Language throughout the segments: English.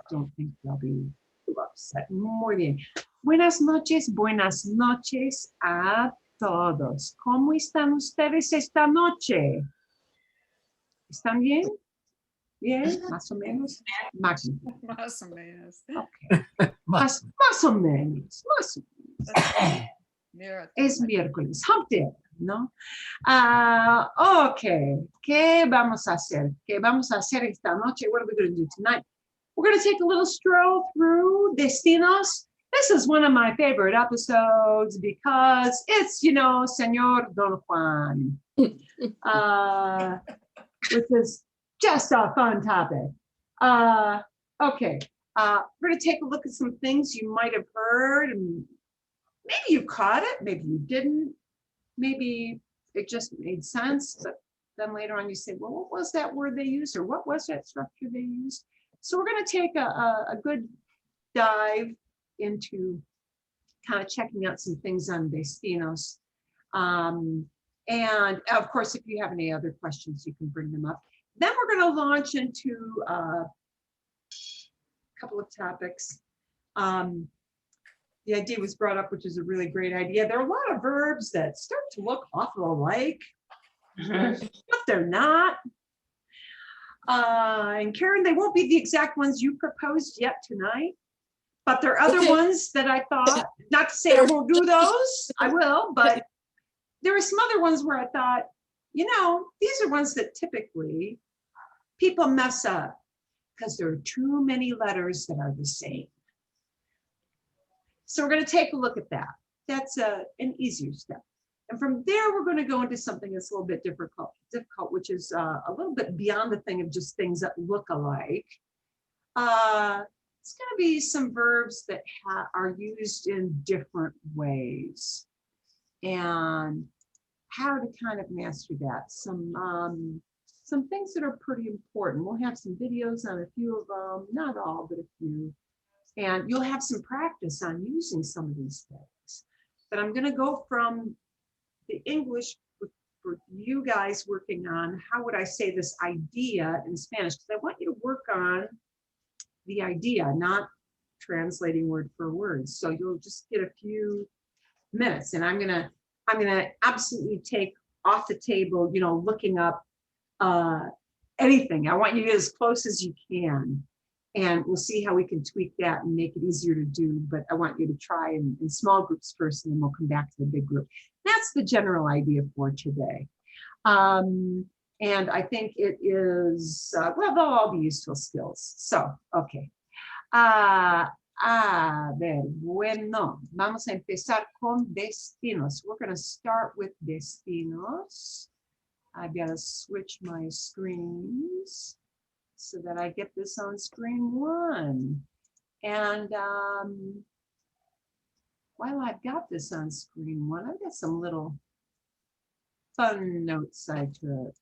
don't think they'll be too upset. Muy bien. Buenas noches a todos. ¿Cómo están ustedes esta noche? ¿Están bien? ¿Bien? ¿Más o menos? Más o menos. Okay. Más o menos. Más o menos. Es miércoles. Hump day, ¿no? Ok. ¿Qué vamos a hacer? ¿Qué vamos a hacer esta noche? What are we going to do tonight? We're going to take a little stroll through Destinos. This is one of my favorite episodes because it's, you know, Señor Don Juan, which is just a fun topic. Okay, we're going to take a look at some things you might have heard, and maybe you caught it, maybe you didn't, maybe it just made sense, but then later on you say, well, what was that word they used, or what was that structure they used? So we're going to take a good dive into kind of checking out some things on Destinos. And of course, if you have any other questions, you can bring them up. Then we're going to launch into a couple of topics. The idea was brought up, which is a really great idea. There are a lot of verbs that start to look awful alike, but they're not. And Karen, they won't be the exact ones you proposed yet tonight, but there are other ones that I thought, not to say I won't do those, I will, but there are some other ones where I thought, you know, these are ones that typically people mess up because there are too many letters that are the same. So we're going to take a look at that. That's an easier step. And from there, we're going to go into something that's a little bit difficult, which is a little bit beyond the thing of just things that look alike. It's going to be some verbs that are used in different ways and how to kind of master that. Some things that are pretty important. We'll have some videos on a few of them, not all, but a few. And you'll have some practice on using some of these things. But I'm going to go from the English for you guys working on how would I say this idea in Spanish, because I want you to work on the idea, not translating word for word. So you'll just get a few minutes, and I'm gonna absolutely take off the table, you know, looking up anything. I want you to get as close as you can, and we'll see how we can tweak that and make it easier to do. But I want you to try in small groups first, and then we'll come back to the big group. That's the general idea for today. And I think it is, well, they'll all be useful skills. So, okay. A ver, bueno, vamos a empezar con destinos. We're going to start with destinos. I've got to switch my screens so that I get this on screen one. And while I've got this on screen one, I've got some little fun notes I took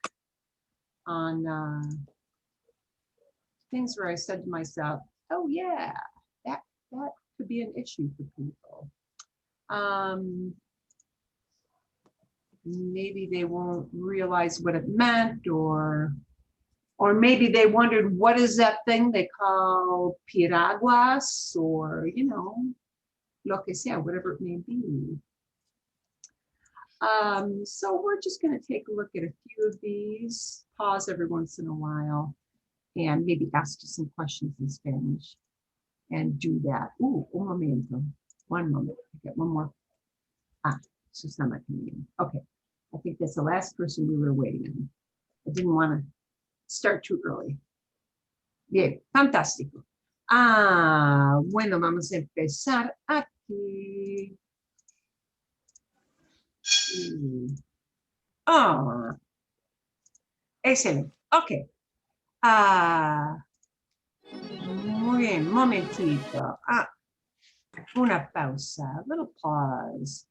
on things where I said to myself, oh yeah, that could be an issue for people. Maybe they won't realize what it meant, or maybe they wondered, what is that thing they call piraguas, or, you know, lo que sea, whatever it may be. So we're just going to take a look at a few of these, pause every once in a while, and maybe ask you some questions in Spanish and do that. Ooh, un momento. One moment. I got one more. Susana coming in. Okay. I think that's the last person we were waiting on. I didn't want to start too early. Bien, fantástico. Bueno, vamos a empezar aquí. Excelente. Ok. Muy bien, momentito. Una pausa, a little pause.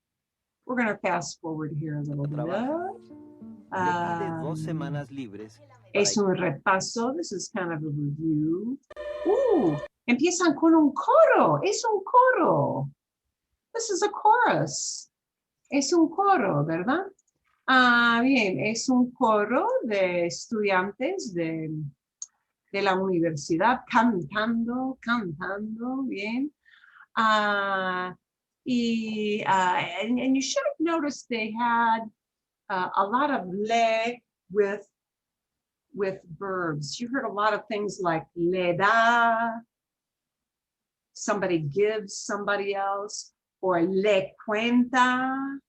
We're going to fast forward here a little bit. Es un repaso. This is kind of a review. Empiezan con un coro. Es un coro. This is a chorus. Es un coro, ¿verdad? Bien, es un coro de estudiantes de de la universidad, cantando, bien. And you should have noticed they had a lot of le with verbs. You heard a lot of things like le da, somebody gives somebody else, or le cuenta.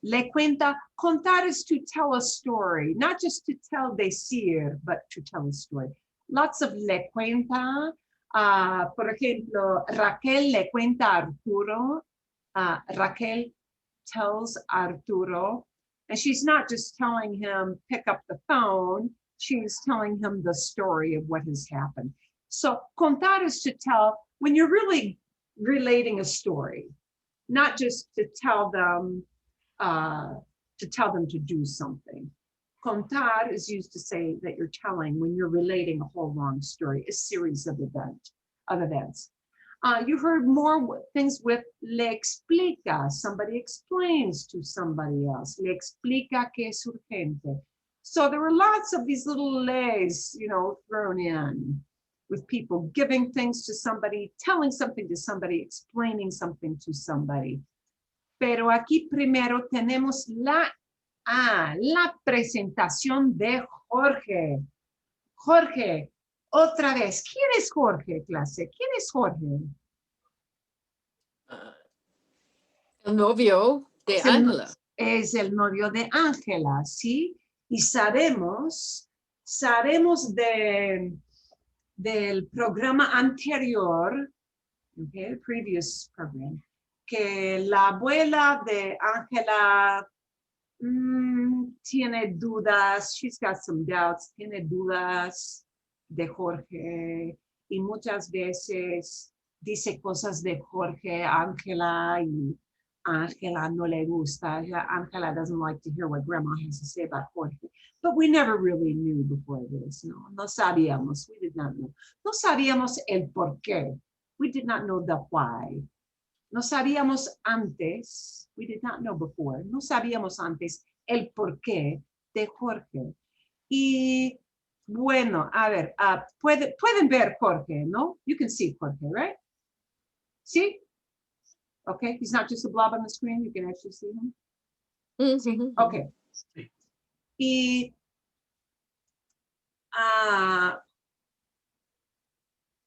Le cuenta, contar is to tell a story, not just to tell decir, but to tell a story. Lots of le cuenta. Por ejemplo, Raquel le cuenta a Arturo. Raquel tells Arturo, and she's not just telling him, pick up the phone, she's telling him the story of what has happened. So contar is to tell when you're really relating a story, not just to tell them to do something. Contar is used to say that you're telling when you're relating a whole long story, a series of events. You heard more things with le explica. Somebody explains to somebody else. Le explica que es urgente. So there were lots of these little le's, thrown in with people giving things to somebody, telling something to somebody, explaining something to somebody. Pero aquí primero tenemos la presentación de Jorge. Jorge, otra vez. ¿Quién es Jorge, clase? ¿Quién es Jorge? El novio de Ángela. Es el novio de Ángela, ¿sí? Y sabemos del programa anterior, okay, el previous program, que la abuela de Ángela tiene dudas, she's got some doubts, tiene dudas de Jorge y muchas veces dice cosas de Jorge a Ángela y Ángela no le gusta. Ángela doesn't like to hear what grandma has to say about Jorge. But we never really knew before this. No sabíamos. We did not know. No sabíamos el por qué. We did not know the why. No sabíamos antes. We did not know before. No sabíamos antes el por qué de Jorge. Y bueno, a ver, pueden ver Jorge, ¿no? You can see Jorge, right? ¿Sí? Okay, he's not just a blob on the screen, you can actually see him. Mm-hmm. Okay. Y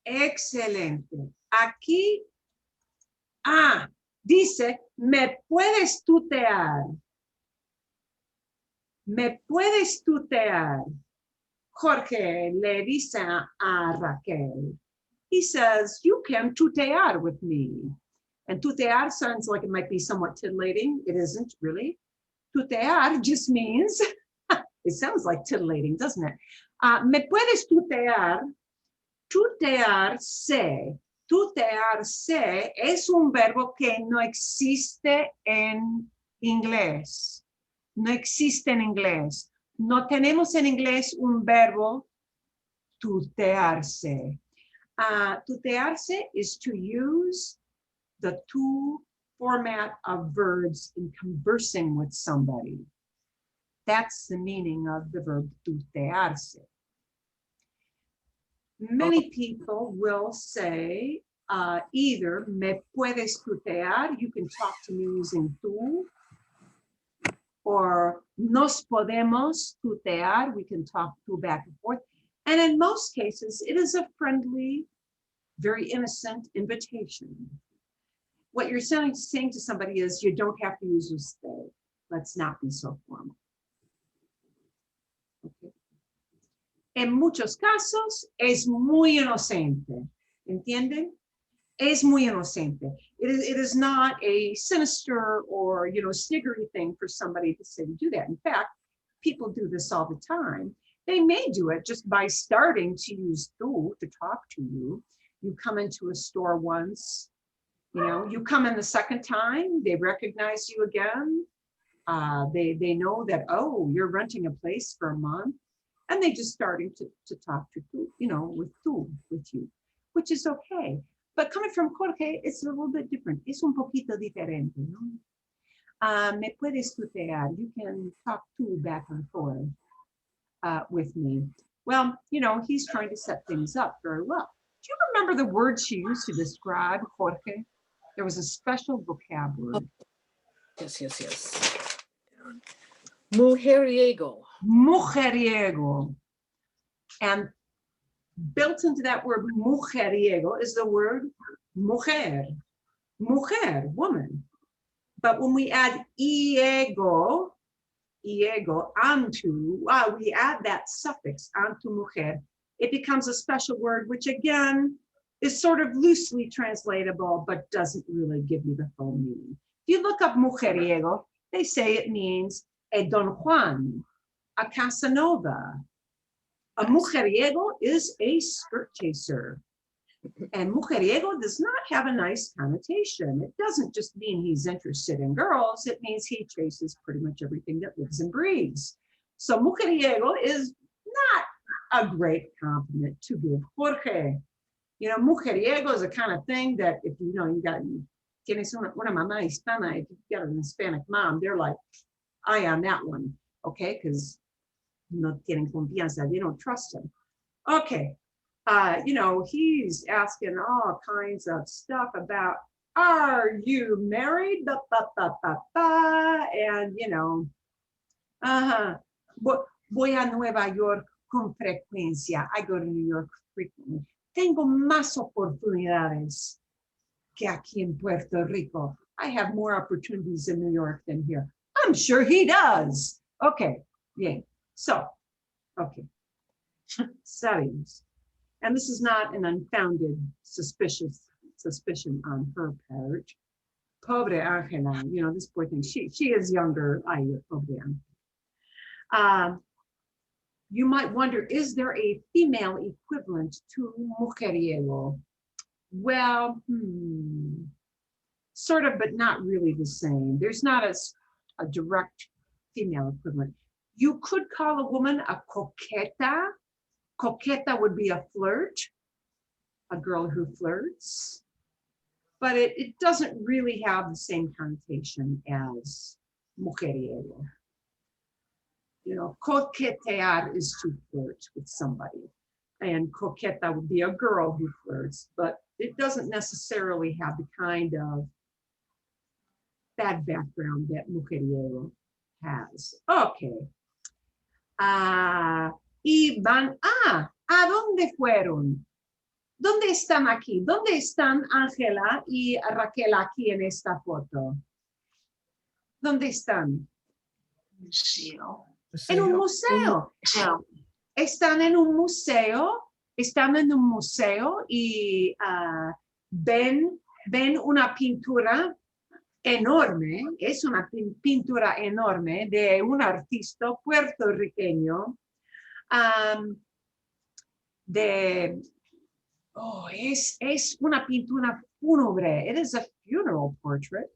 excelente. Aquí, dice, ¿me puedes tutear? ¿Me puedes tutear? Jorge le dice a Raquel. He says, you can tutear with me. And tutear sounds like it might be somewhat titillating. It isn't really. Tutear just means, it sounds like titillating, doesn't it? ¿Me puedes tutear? Tutearse. Tutearse es un verbo que no existe en inglés. No existe en inglés. No tenemos en inglés un verbo tutearse. Tutearse is to use the to format of verbs in conversing with somebody. That's the meaning of the verb tutearse. Many people will say either me puedes tutear, you can talk to me using tú, or nos podemos tutear, we can talk tú back and forth. And in most cases, it is a friendly, very innocent invitation. What you're saying to somebody is, you don't have to use usted. Let's not be so formal. Okay. En muchos casos, es muy inocente. ¿Entienden? Es muy inocente. It is not a sinister or, sniggery thing for somebody to say to do that. In fact, people do this all the time. They may do it just by starting to use tú to talk to you. You come into a store once, you come in the second time, they recognize you again. They know that, oh, you're renting a place for a month. And they just starting to talk to tú, with you, which is okay. But coming from Jorge, it's a little bit different. Es un poquito diferente, ¿no? Me puedes tutear. You can talk tú back and forth with me. Well, he's trying to set things up very well. Do you remember the word she used to describe Jorge? There was a special vocab word. Yes. Mujeriego. Mujeriego. And built into that word mujeriego is the word mujer. Mujer, woman. But when we add iego onto, we add that suffix onto mujer, it becomes a special word, which again is sort of loosely translatable, but doesn't really give you the full meaning. If you look up mujeriego, they say it means a Don Juan, a Casanova. A mujeriego is a skirt chaser. And mujeriego does not have a nice connotation. It doesn't just mean he's interested in girls. It means he chases pretty much everything that lives and breathes. So mujeriego is not a great compliment to give Jorge. Mujeriego is a kind of thing that if you got tienes una mamá hispana, if you got an Hispanic mom, they're like, eye on that one, okay? Because no tienen confianza, they don't trust him. Okay. He's asking all kinds of stuff about, are you married? And, voy a Nueva York con frecuencia. I go to New York frequently. Tengo más oportunidades que aquí en Puerto Rico. I have more opportunities in New York than here. I'm sure he does. Okay, yeah. So, okay. Settings. And this is not an unfounded suspicion on her part. Pobre Angela, this poor thing. She is younger. You might wonder, is there a female equivalent to mujeriego? Well, sort of, but not really the same. There's not a direct female equivalent. You could call a woman a coqueta. Coqueta would be a flirt, a girl who flirts, but it doesn't really have the same connotation as mujeriego. Coquetear is to flirt with somebody, and coqueta would be a girl who flirts, but it doesn't necessarily have the kind of bad background that mujeriego has. Okay. Y van, ¿a dónde fueron? ¿Dónde están aquí? ¿Dónde están Ángela y Raquel aquí en esta foto? ¿Dónde están? Museo. En un museo. Están en un museo. Están en un museo y ven una pintura enorme. Es una pintura enorme de un artista puertorriqueño. Es una pintura fúnebre. It is a funeral portrait.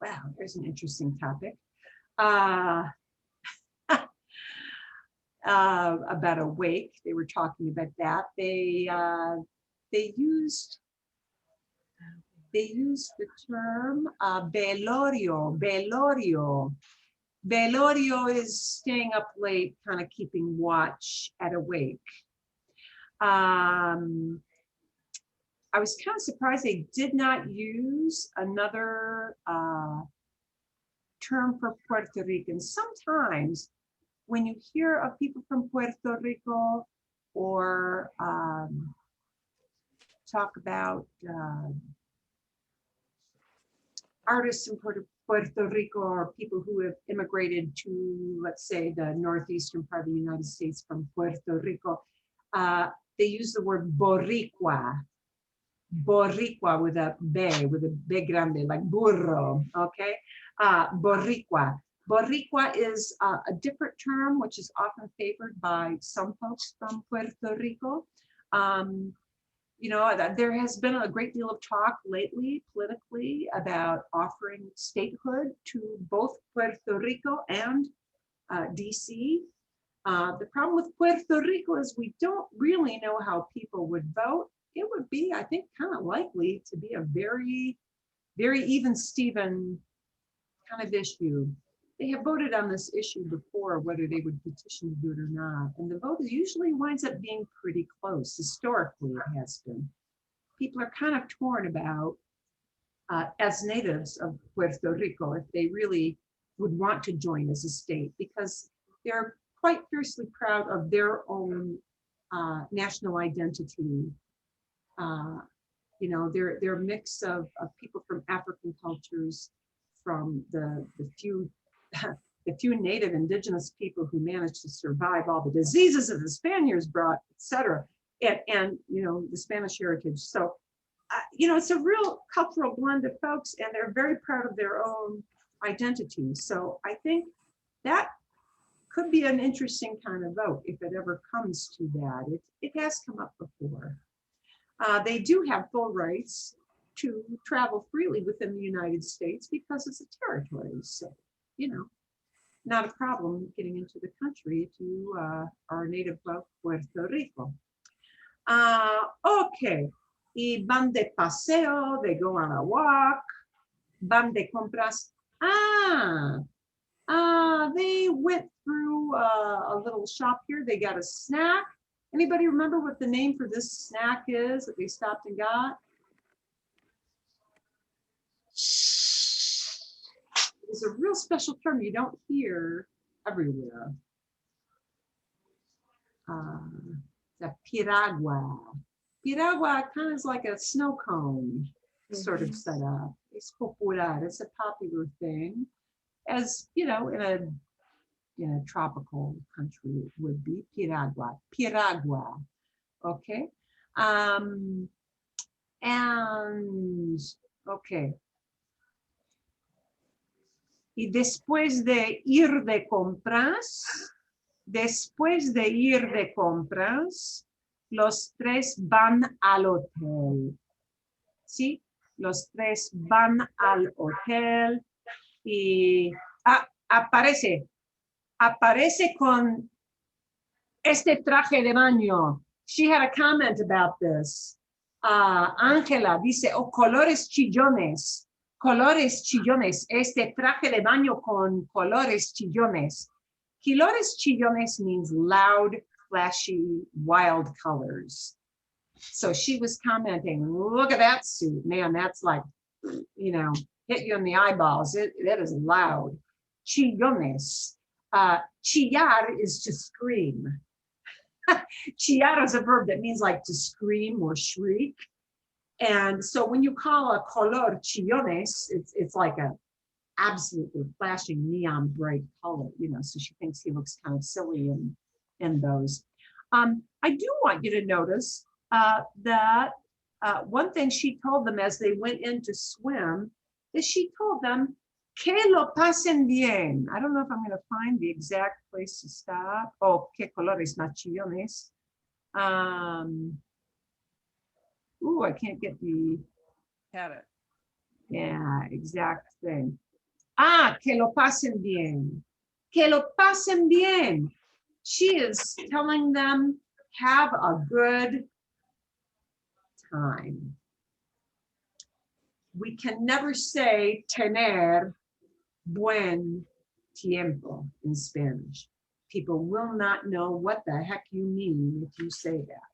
Wow, there's an interesting topic. About a wake, they were talking about that. They used the term velorio. Velorio is staying up late, kind of keeping watch at a wake. I was kind of surprised they did not use another term for Puerto Ricans. Sometimes when you hear of people from Puerto Rico or talk about artists in Puerto Rico or people who have immigrated to, let's say, the northeastern part of the United States from Puerto Rico, they use the word boricua. Boricua with a B grande, like burro, okay? Boricua. Boricua is a different term, which is often favored by some folks from Puerto Rico. There has been a great deal of talk lately politically about offering statehood to both Puerto Rico and DC. The problem with Puerto Rico is we don't really know how people would vote. It would be, I think, kind of likely to be a very, very even Steven kind of issue. they have voted on this issue before, whether they would petition to do it or not. And the vote usually winds up being pretty close. Historically, it has been. People are kind of torn about, as natives of Puerto Rico, if they really would want to join as a state, because they're quite fiercely proud of their own national identity. You know, they're a mix of people from African cultures, from the few native indigenous people who managed to survive all the diseases that the Spaniards brought, etc., and you know, the Spanish heritage. So you know, it's a real cultural blend of folks, and they're very proud of their own identity. So I think that could be an interesting kind of vote if it ever comes to that. It has come up before. They do have full rights to travel freely within the United States because it's a territory. So, you know, not a problem getting into the country if you are a native of Puerto Rico. Okay. Y van de paseo, they go on a walk. Van de compras. They went through a little shop here. They got a snack. Anybody remember what the name for this snack is that they stopped and got? It's a real special term you don't hear everywhere. The piragua. Piragua kind of is like a snow cone sort of setup. It's popular. It's a popular thing, as you know, in a tropical country it would be piragua. Piragua. Okay. And okay. Y después de ir de compras, los tres van al hotel. ¿Sí? Los tres van al hotel y aparece con este traje de baño. She had a comment about this. Ángela dice, colores chillones. Colores chillones. Este traje de baño con colores chillones. Colores chillones means loud, flashy, wild colors. So she was commenting, look at that suit. Man, that's like, you know, hit you in the eyeballs. That is loud. Chillones. Chillar is to scream. Chillar is a verb that means like to scream or shriek. And so when you call a color chillones, it's like a absolutely flashing neon bright color, you know, so she thinks he looks kind of silly in those. I do want you to notice that one thing she told them as they went in to swim is she told them, que lo pasen bien. I don't know if I'm going to find the exact place to stop. Oh, que colores más chillones. Ooh, I can't get the, Had it. yeah, exact thing. Que lo pasen bien. Que lo pasen bien. She is telling them, have a good time. We can never say tener buen tiempo in Spanish. People will not know what the heck you mean if you say that.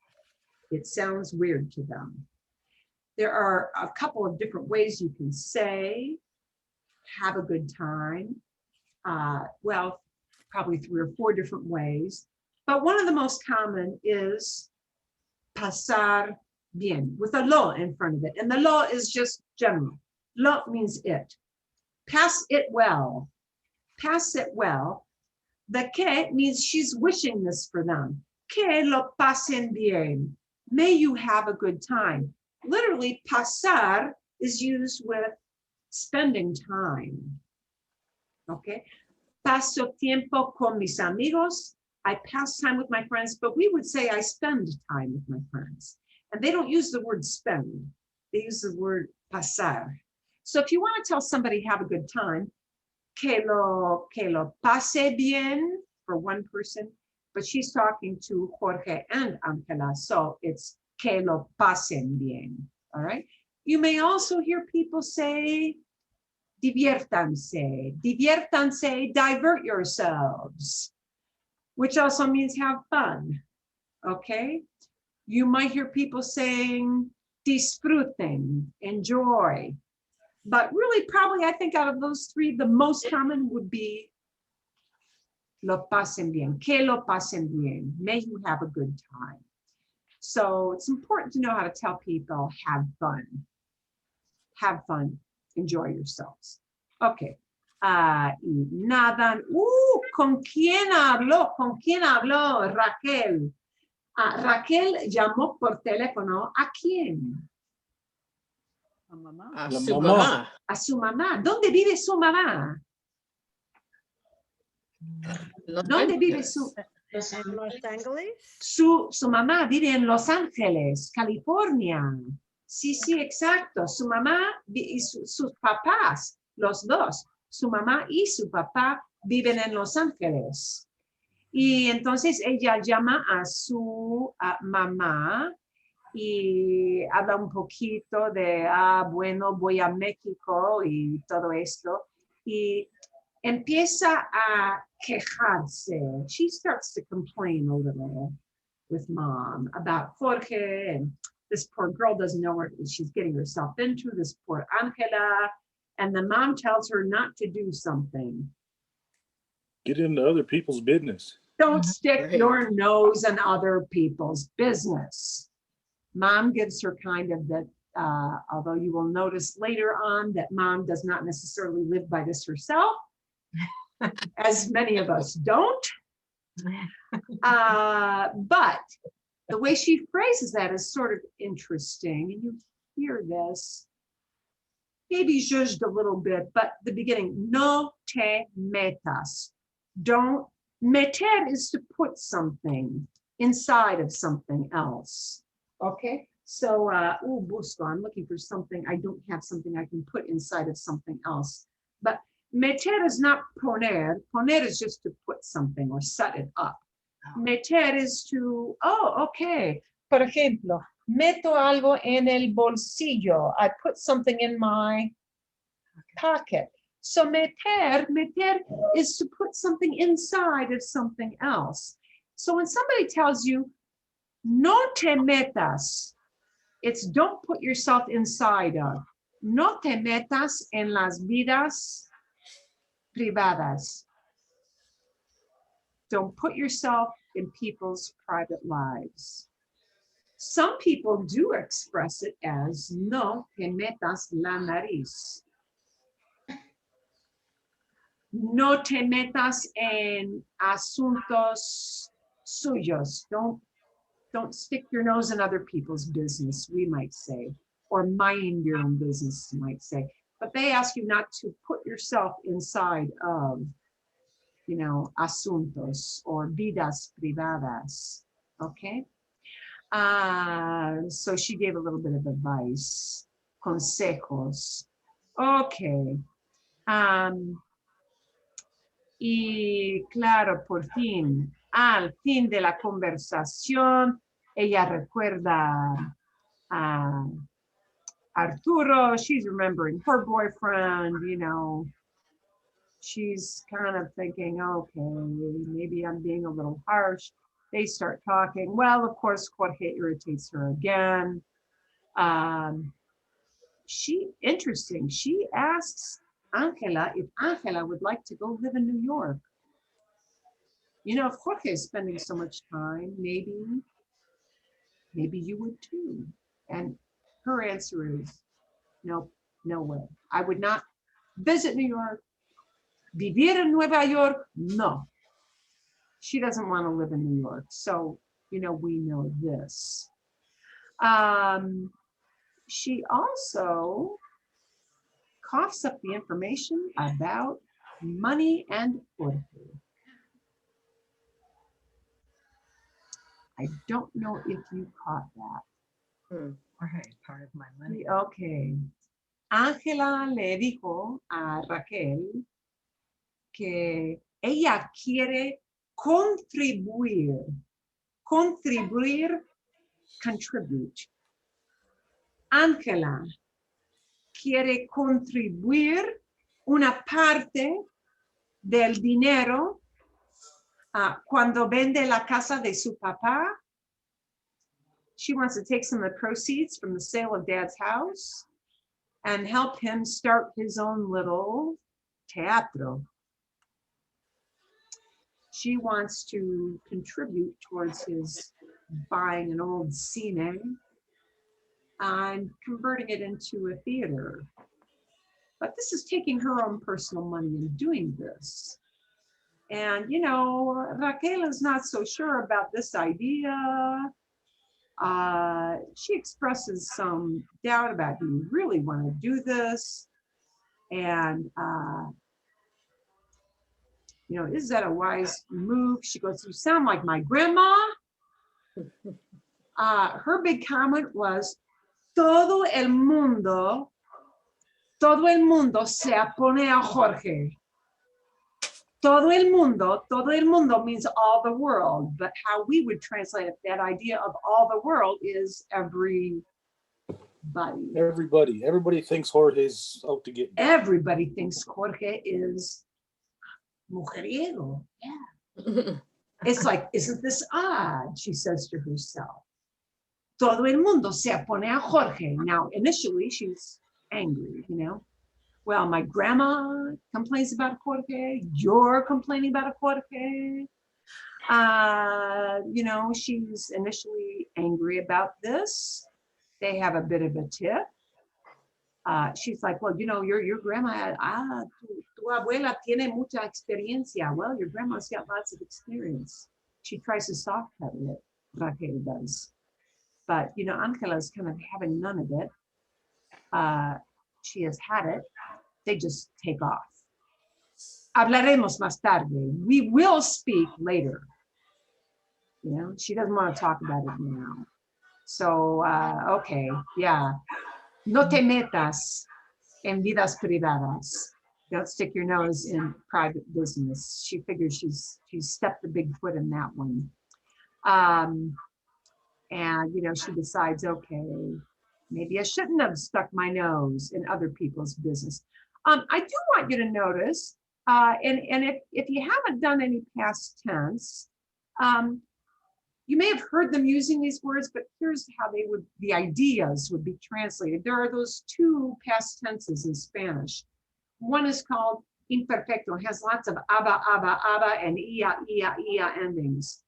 It sounds weird to them. There are a couple of different ways you can say, have a good time. Well, probably 3 or 4 different ways. But one of the most common is pasar bien, with a lo in front of it. And the lo is just general. Lo means it. Pass it well. Pass it well. The que means she's wishing this for them. Que lo pasen bien. May you have a good time. Literally, pasar is used with spending time. Okay. Paso tiempo con mis amigos. I pass time with my friends, but we would say I spend time with my friends. And they don't use the word spend. They use the word pasar. So if you want to tell somebody have a good time, que lo pase bien for one person, but she's talking to Jorge and Ángela, so it's que lo pasen bien, all right? You may also hear people say diviértanse. Diviértanse, divert yourselves, which also means have fun, okay? You might hear people saying disfruten, enjoy, but really probably I think out of those three, the most common would be lo pasen bien, que lo pasen bien, may you have a good time. So it's important to know how to tell people have fun, enjoy yourselves. Okay. Y nadan. ¿Con quién habló? ¿Con quién habló Raquel? Raquel llamó por teléfono. ¿A quién? A La su mamá. mamá. A su mamá. ¿Dónde vive su mamá? Los ¿Dónde vive Ángeles. su? En Los Ángeles. Su mamá vive en Los Ángeles, California. Sí, exacto. Su mamá y sus papás, los dos, su mamá y su papá viven en Los Ángeles. Y entonces ella llama a su mamá y habla un poquito de, bueno, voy a México y todo esto. Y empieza a quejarse. She starts to complain a little with mom about Jorge, and this poor girl doesn't know what she's getting herself into, this poor Angela, and the mom tells her not to do something. Get into other people's business. Don't stick Right. your nose in other people's business. Mom gives her kind of that, although you will notice later on that mom does not necessarily live by this herself, as many of us don't. But the way she phrases that is sort of interesting, and you hear this, maybe judged a little bit, but the beginning, no te metas. Don't, meter is to put something inside of something else. Okay, so, busco, I'm looking for something. I don't have something I can put inside of something else. But meter is not poner. Poner is just to put something or set it up. Meter is to, okay. Por ejemplo, meto algo en el bolsillo. I put something in my pocket. So meter is to put something inside of something else. So when somebody tells you, no te metas, it's don't put yourself inside of. No te metas en las vidas privadas. Don't put yourself in people's private lives. Some people do express it as no te metas la nariz. No te metas en asuntos suyos. Don't stick your nose in other people's business, we might say, or mind your own business, you might say. But they ask you not to put yourself inside of, asuntos or vidas privadas, okay? So she gave a little bit of advice, consejos. Okay. Y claro, por fin, al fin de la conversación, ella recuerda a Arturo. She's remembering her boyfriend, she's kind of thinking, okay, maybe I'm being a little harsh. They start talking. Well, of course, Jorge irritates her again. Interesting, she asks Angela if Angela would like to go live in New York. If Jorge is spending so much time, maybe you would too. And her answer is, no way. I would not visit New York. Vivir en Nueva York, no. She doesn't want to live in New York. So, we know this. She also coughs up the information about money and Jorge. I don't know if you caught that. Jorge, part of my money. Okay. Ángela le dijo a Raquel que ella quiere contribuir, contribute. Ángela quiere contribuir una parte del dinero cuando vende la casa de su papá. She wants to take some of the proceeds from the sale of dad's house and help him start his own little teatro. She wants to contribute towards his buying an old cine and converting it into a theater. But this is taking her own personal money and doing this. And, you know, Raquel is not so sure about this idea. She expresses some doubt about, do you really want to do this? And, you know, is that a wise move? She goes, you sound like my grandma. Her big comment was, todo el mundo se opone a Jorge. Todo el mundo means all the world, but how we would translate that idea of all the world is everybody. Everybody thinks Jorge's out to get. Everybody thinks Jorge is mujeriego. Yeah. It's like, isn't this odd? She says to herself. Todo el mundo se opone a Jorge. Now, initially, she's angry, you know. Well, my grandma complains about Jorge. You're complaining about Jorge. You know, she's initially angry about this. They have a bit of a tiff. She's like, well, you know, your grandma, tu abuela tiene mucha experiencia. Well, your grandma's got lots of experience. She tries to soft pedal it, Raquel does. But, you know, Angela's kind of having none of it. She has had it. They just take off. Hablaremos más tarde. We will speak later. You know, she doesn't want to talk about it now. So, okay, yeah. No te metas en vidas privadas. Don't stick your nose in private business. She figures she's stepped the big foot in that one. And, you know, she decides, okay, maybe I shouldn't have stuck my nose in other people's business. I do want you to notice, and if you haven't done any past tense, you may have heard them using these words, but here's how the ideas would be translated. There are those two past tenses in Spanish. One is called imperfecto. It has lots of aba, and ia endings.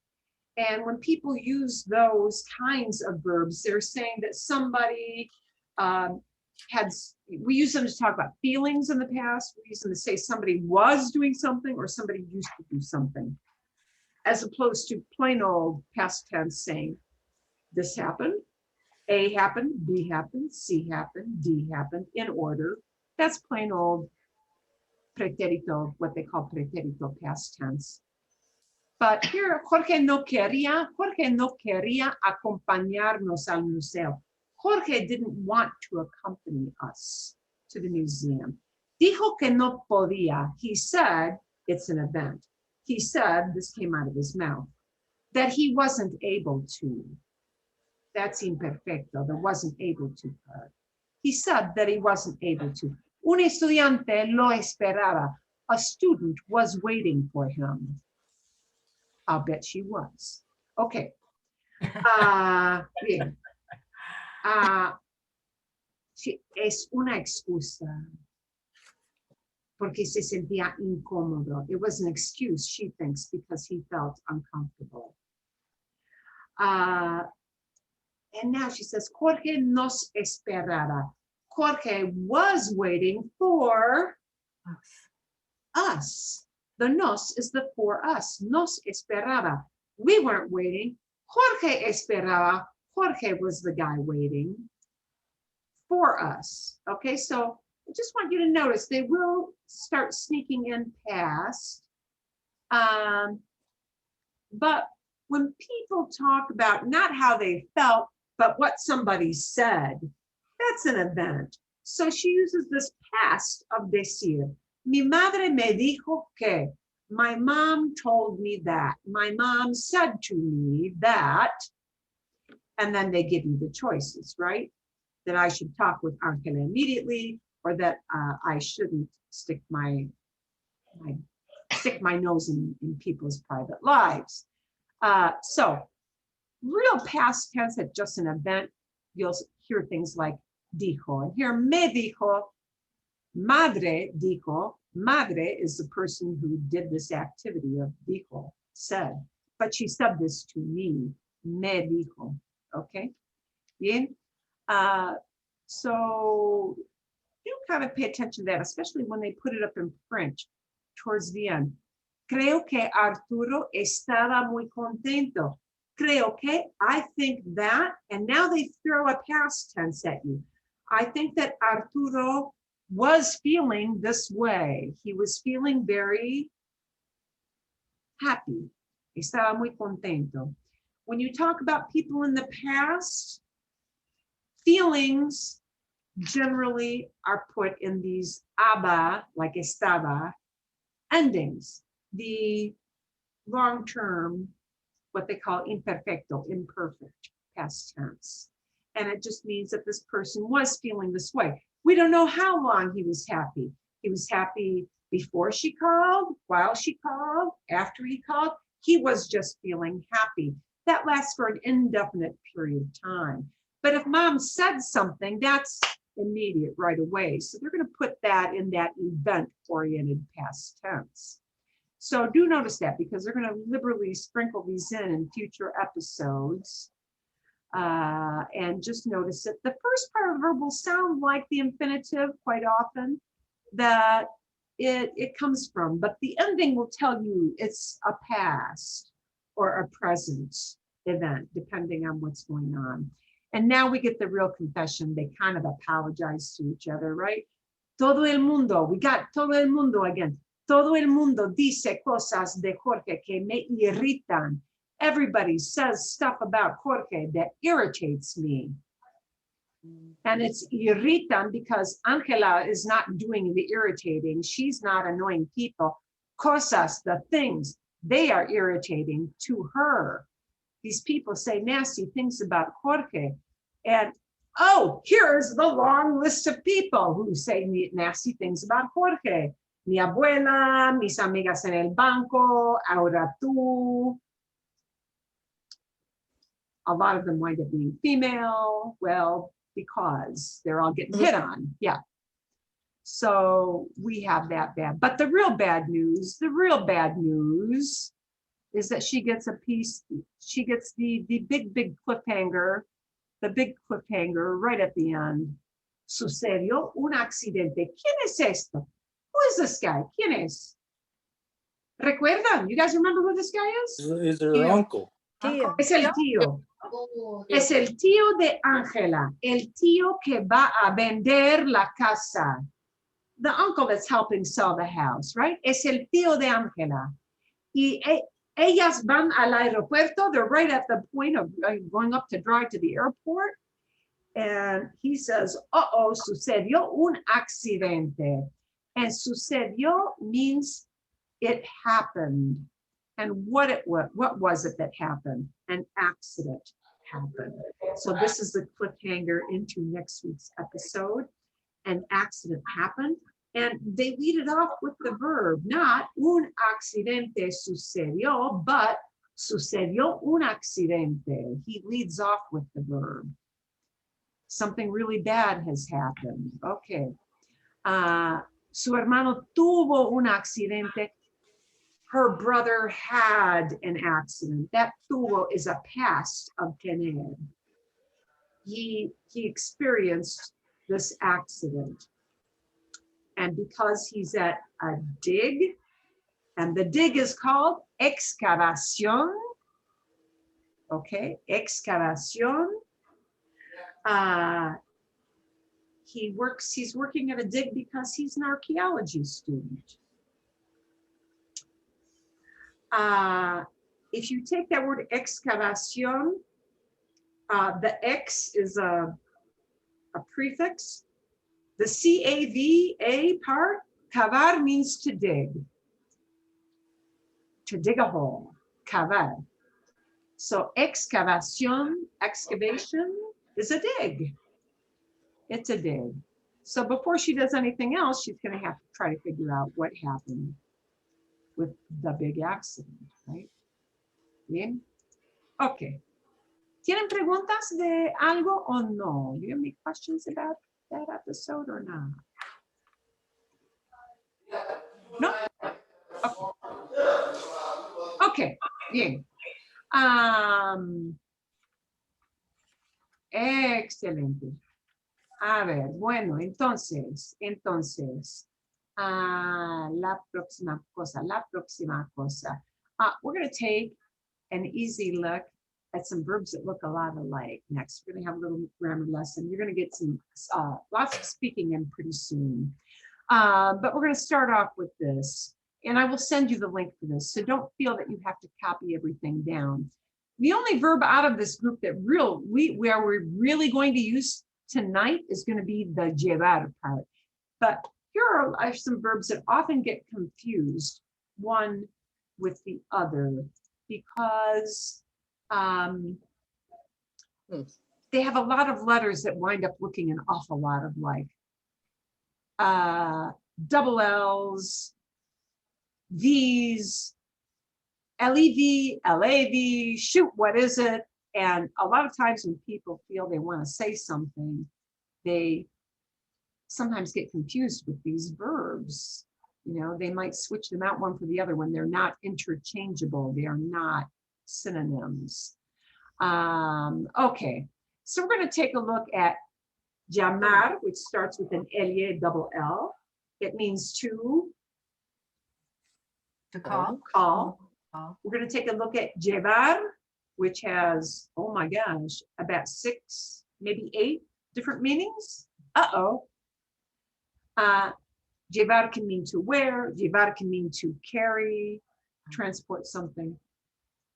And when people use those kinds of verbs, they're saying that somebody we use them to talk about feelings in the past. We use them to say somebody was doing something or somebody used to do something, as opposed to plain old past tense saying, this happened, A happened, B happened, C happened, D happened, in order. That's plain old pretérito, what they call pretérito past tense. But here, Jorge no quería acompañarnos al museo. Jorge didn't want to accompany us to the museum. Dijo que no podía. He said, it's an event. He said, this came out of his mouth, that he wasn't able to. That's imperfecto, that wasn't able to. He said that he wasn't able to. Un estudiante lo esperaba. A student was waiting for him. I'll bet she was. Okay. Bien. Es una excusa porque se sentía incómodo. It was an excuse, she thinks, because he felt uncomfortable. And now she says, Jorge nos esperaba. Jorge was waiting for us. The nos is the for us. Nos esperaba. We weren't waiting. Jorge esperaba. Jorge was the guy waiting for us. Okay, so I just want you to notice they will start sneaking in past. But when people talk about not how they felt, but what somebody said, that's an event. So she uses this past of decir. Mi madre me dijo que. My mom told me that. My mom said to me that. And then they give you the choices, right? That I should talk with Angela immediately, or that I shouldn't stick my nose in people's private lives. So real past tense at just an event, you'll hear things like dijo. And here, me dijo, madre dijo. Madre is the person who did this activity of dijo, said. But she said this to me, me dijo. Okay? Bien? So do kind of pay attention to that, especially when they put it up in French towards the end. Creo que Arturo estaba muy contento. Creo que, I think that, and now they throw a past tense at you. I think that Arturo was feeling this way. He was feeling very happy. Estaba muy contento. When you talk about people in the past, feelings generally are put in these aba, like estaba, endings. The long-term, what they call imperfecto, imperfect, past tense. And it just means that this person was feeling this way. We don't know how long he was happy. He was happy before she called, while she called, after he called. He was just feeling happy. That lasts for an indefinite period of time. But if mom said something, that's immediate right away. So they're going to put that in that event-oriented past tense. So do notice that, because they're going to liberally sprinkle these in future episodes. And just notice that the first part of the verb will sound like the infinitive quite often that it comes from, but the ending will tell you it's a past or a present event, depending on what's going on. And now we get the real confession. They kind of apologize to each other, right? Todo el mundo, we got todo el mundo again. Todo el mundo dice cosas de Jorge que me irritan. Everybody says stuff about Jorge that irritates me. And it's irritan because Angela is not doing the irritating. She's not annoying people. Cosas, the things, they are irritating to her. These people say nasty things about Jorge. And oh, here's the long list of people who say nasty things about Jorge. Mi abuela, mis amigas en el banco, ahora tú. A lot of them wind up being female. Well, because they're all getting hit on. Yeah. So we have that bad. But the real bad news is that she gets a piece, she gets the big cliffhanger, right at the end. Sucedió un accidente. ¿Quién es esto? Who is this guy? ¿Quién es? ¿Recuerdan? You guys remember who this guy is? Is her uncle? Tío. Es el tío. Oh, Es el tío de Ángela, el tío que va a vender la casa. The uncle that's helping sell the house, right? Es el tío de Ángela. Y ellas van al aeropuerto. They're right at the point of going up to drive to the airport. And he says, uh-oh, sucedió un accidente. And sucedió means it happened. And what was it that happened? An accident happened. So this is the cliffhanger into next week's episode. An accident happened. And they lead it off with the verb, not un accidente sucedió, but sucedió un accidente. He leads off with the verb. Something really bad has happened. Okay. Su hermano tuvo un accidente. Her brother had an accident. That tuvo is a past of tener. He experienced this accident. And because he's at a dig, and the dig is called excavación. Okay, excavación. He's working at a dig because he's an archaeology student. If you take that word excavación, the X is a prefix. The C-A-V-A part, cavar means to dig a hole, cavar. So excavación, excavation is a dig. It's a dig. So before she does anything else, she's going to have to try to figure out what happened with the big accident, right? Bien. Okay. ¿Tienen preguntas de algo o no? Do you have any questions about that episode or not? No? Okay. Bien. Excelente. A ver, bueno, entonces, la próxima cosa. We're going to take an easy look at some verbs that look a lot alike next. We're going to have a little grammar lesson. You're going to get some lots of speaking in pretty soon. But we're going to start off with this, and I will send you the link for this. So don't feel that you have to copy everything down. The only verb out of this group that where we're really going to use tonight is going to be the llevar part. But here are some verbs that often get confused one with the other because they have a lot of letters that wind up looking an awful lot of like double L's, V's, LEV, LAV, shoot, what is it? And a lot of times when people feel they want to say something, they sometimes get confused with these verbs. You know, they might switch them out one for the other when they're not interchangeable. They are not synonyms. Okay, so we're going to take a look at llamar, which starts with an L, double L. It means to call. call. We're going to take a look at llevar, which has, oh my gosh, about 6, maybe 8 different meanings. Llevar can mean to wear, llevar can mean to carry, transport something,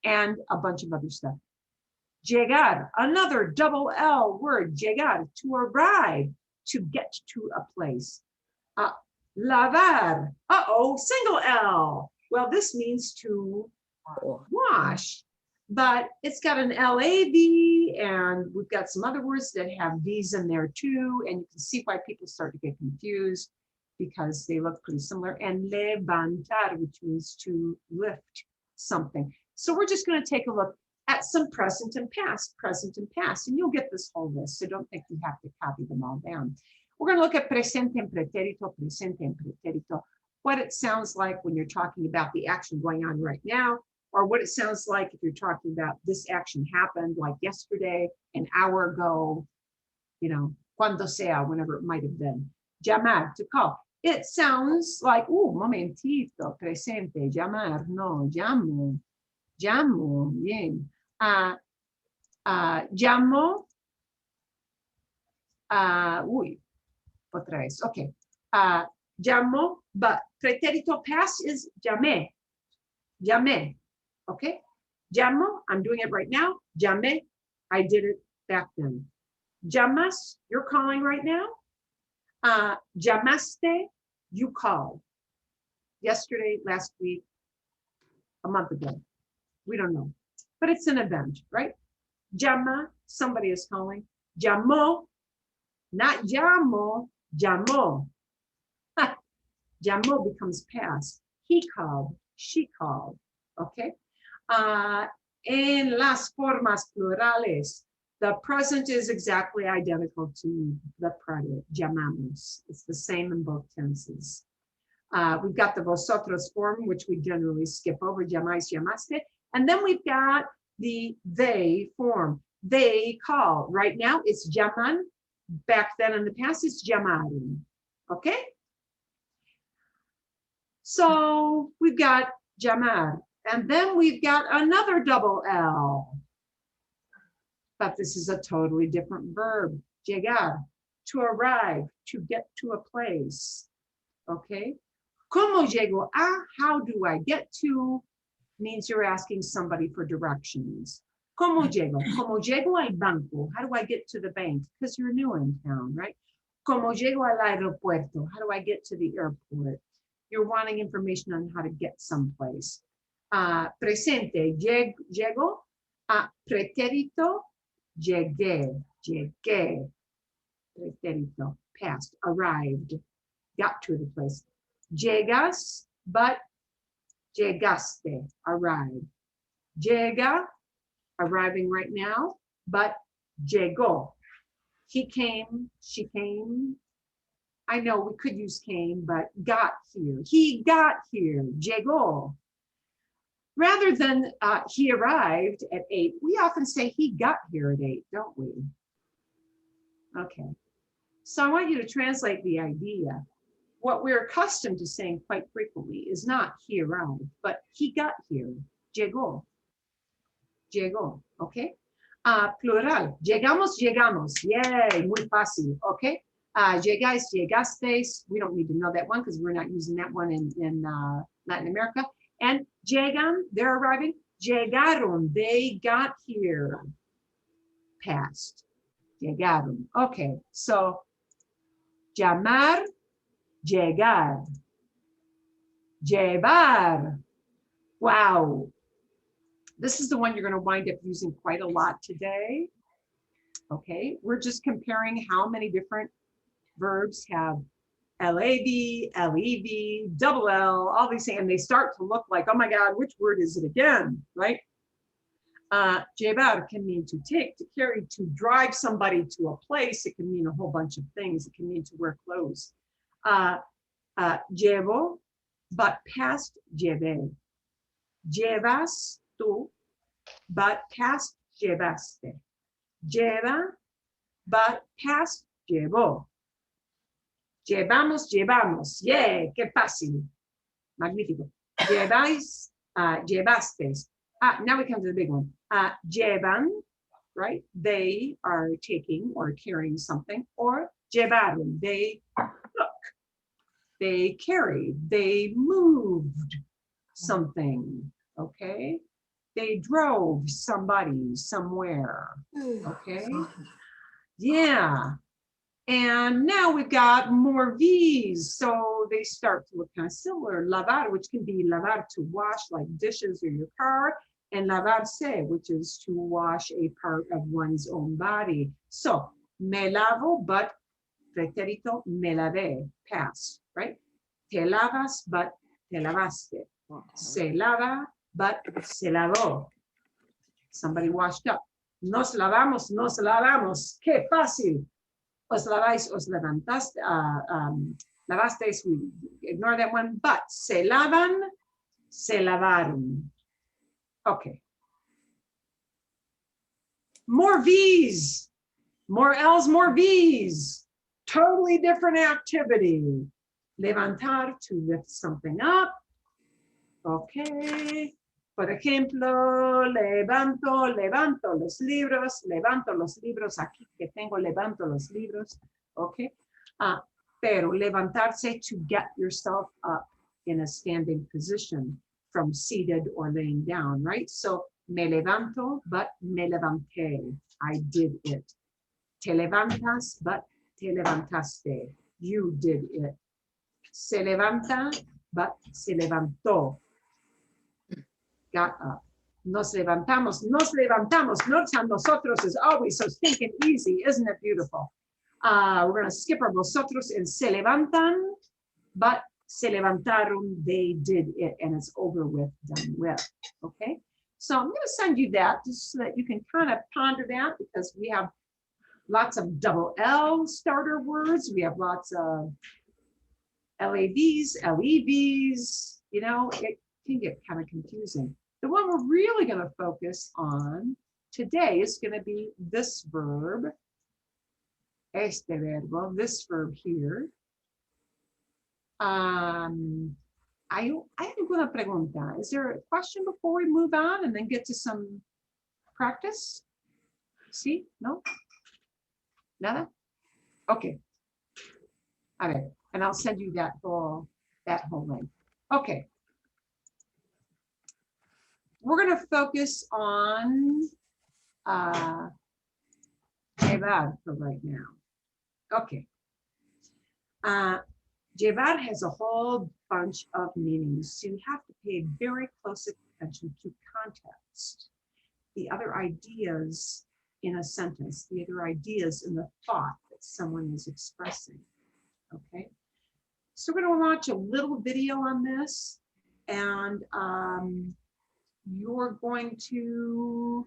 and a bunch of other stuff. Llegar, another double L word, llegar, to arrive, to get to a place. Lavar, single L. Well, this means to wash, but it's got an LAV, and we've got some other words that have V's in there too, and you can see why people start to get confused because they look pretty similar. And levantar, which means to lift something. So we're just going to take a look at some present and past, and you'll get this whole list, so don't think you have to copy them all down. We're going to look at presente and pretérito, what it sounds like when you're talking about the action going on right now, or what it sounds like if you're talking about this action happened like yesterday, an hour ago, you know, cuando sea, whenever it might have been. Llamar, to call. It sounds like, momentito, presente, llamar, no, llamo, bien. Llamo, otra vez, okay. Llamo, but pretérito past is llamé, okay? Llamo, I'm doing it right now. Llamé, I did it back then. Llamas, you're calling right now. Llamaste, you called. Yesterday, last week, a month ago. We don't know, but it's an event, right? Llama, somebody is calling. Llamó, not llamo, llamó. Llamó becomes past. He called, she called, okay? En las formas plurales, the present is exactly identical to the predicate, llamamos. It's the same in both tenses. We've got the vosotros form, which we generally skip over, llamáis, llamaste. And then we've got the they form. They call. Right now, it's llaman. Back then in the past, it's llamaron. Okay? So we've got llamar. And then we've got another double L. But this is a totally different verb. Llegar, to arrive, to get to a place. Okay? ¿Cómo llego a? How do I get to? Means you're asking somebody for directions. ¿Cómo llego? ¿Cómo llego al banco? How do I get to the bank? Because you're new in town, right? ¿Cómo llego al aeropuerto? How do I get to the airport? You're wanting information on how to get someplace. Presente, llego. Pretérito, llegué. Pretérito. past, arrived, got to the place. Llegas, but llegaste, arrived. Llega, arriving right now, but llegó. He came, she came. I know we could use came, but got here. He got here, llegó. Rather than he arrived at 8, we often say he got here at 8, don't we? Okay. So I want you to translate the idea. What we're accustomed to saying quite frequently is not he arrived, but he got here, llegó. Llegó, okay? Plural, llegamos, llegamos. Yay, muy fácil, okay? Llegáis, llegasteis. We don't need to know that one because we're not using that one in Latin America. And llegan, they're arriving. Llegaron, they got here. Past. Llegaron. Okay, so llamar, llegar. Llevar. Wow. This is the one you're going to wind up using quite a lot today. Okay, we're just comparing how many different verbs have LAV, LEV, double L, all these things, and they start to look like, oh my God, which word is it again, right? Llevar can mean to take, to carry, to drive somebody to a place. It can mean a whole bunch of things. It can mean to wear clothes. Llevo, but past llevé. Llevas tú, but past llevaste. Lleva, but past llevó. Llevamos, llevamos. Yay, qué fácil. Magnífico. Lleváis, llevasteis. Now we come to the big one. Llevan, right? They are taking or carrying something. Or llevaron, they took. They carried. They moved something. Okay? They drove somebody somewhere. Okay? Yeah. And now we've got more V's. So they start to look kind of similar. Lavar, which can be lavar, to wash, like dishes or your car. And lavarse, which is to wash a part of one's own body. So, me lavo, but pretérito me lavé, past, right? Te lavas, but te lavaste. Se lava, but se lavó. Somebody washed up. Nos lavamos, nos lavamos. Qué fácil. Os laváis, os levantaste, lavasteis, we ignore that one, but se lavan, se lavaron. Okay. More V's, more L's, more V's. Totally different activity. Levantar, to lift something up. Okay. Por ejemplo, levanto los libros, aquí que tengo, levanto los libros, okay? Pero levantarse, to get yourself up in a standing position from seated or laying down, right? So, me levanto, but me levanté, I did it. Te levantas, but te levantaste, you did it. Se levanta, but se levantó. Got up. Nos levantamos, nos levantamos. Notice how nosotros is always so stinking easy. Isn't it beautiful? We're going to skip our vosotros and se levantan, but se levantaron, they did it, and it's over with, done with. Okay? So I'm going to send you that just so that you can kind of ponder that, because we have lots of double L starter words. We have lots of LAVs, LEVs, you know, it can get kind of confusing. The one we're really going to focus on today is going to be this verb, este verbo, this verb here. I have una pregunta. Is there a question before we move on and then get to some practice? See? No? Nada? Okay. All right. And I'll send you that whole link. Okay. We're going to focus on llevar for right now. Okay. Llevar has a whole bunch of meanings, so you have to pay very close attention to context. The other ideas in a sentence, the other ideas in the thought that someone is expressing. Okay. So we're going to watch a little video on this, and you're going to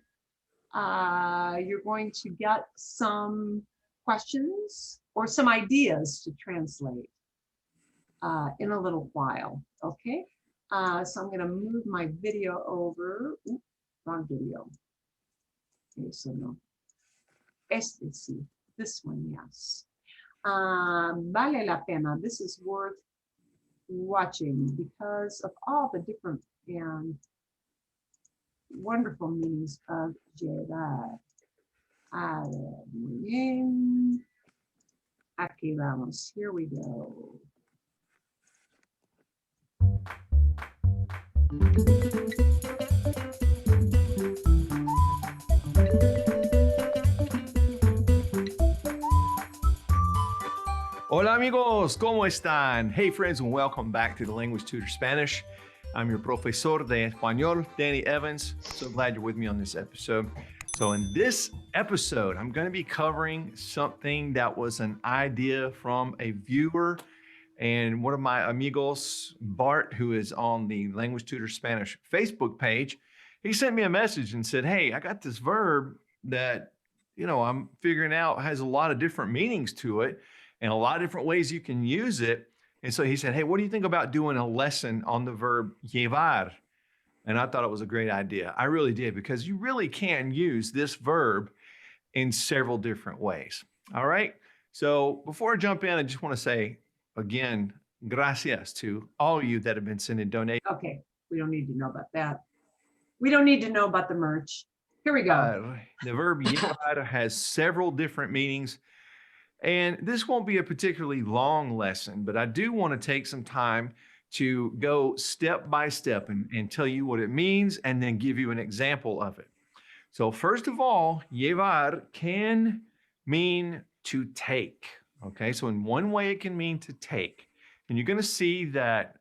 get some questions or some ideas to translate in a little while. Okay. So I'm going to move my video over. Ooh, wrong video. Okay, so no. Este sí. This one, yes. Vale la pena. This is worth watching because of all the different and wonderful meanings of llevar. A ver, muy bien. Aquí vamos. Here we go. Hola amigos, ¿cómo están? Hey friends, and welcome back to the Language Tutor Spanish. I'm your profesor de español, Danny Evans. So glad you're with me on this episode. So in this episode, I'm going to be covering something that was an idea from a viewer and one of my amigos, Bart, who is on the Language Tutor Spanish Facebook page. He sent me a message and said, hey, I got this verb that, I'm figuring out has a lot of different meanings to it and a lot of different ways you can use it. And so he said, hey, what do you think about doing a lesson on the verb llevar? And I thought it was a great idea. I really did, because you really can use this verb in several different ways. All right. So before I jump in, I just want to say again, gracias to all of you that have been sending donations. Okay. We don't need to know about that. We don't need to know about the merch. Here we go. The verb llevar has several different meanings. And this won't be a particularly long lesson, but I do want to take some time to go step by step and tell you what it means and then give you an example of it. So first of all, llevar can mean to take. Okay, so in one way it can mean to take. And you're going to see that,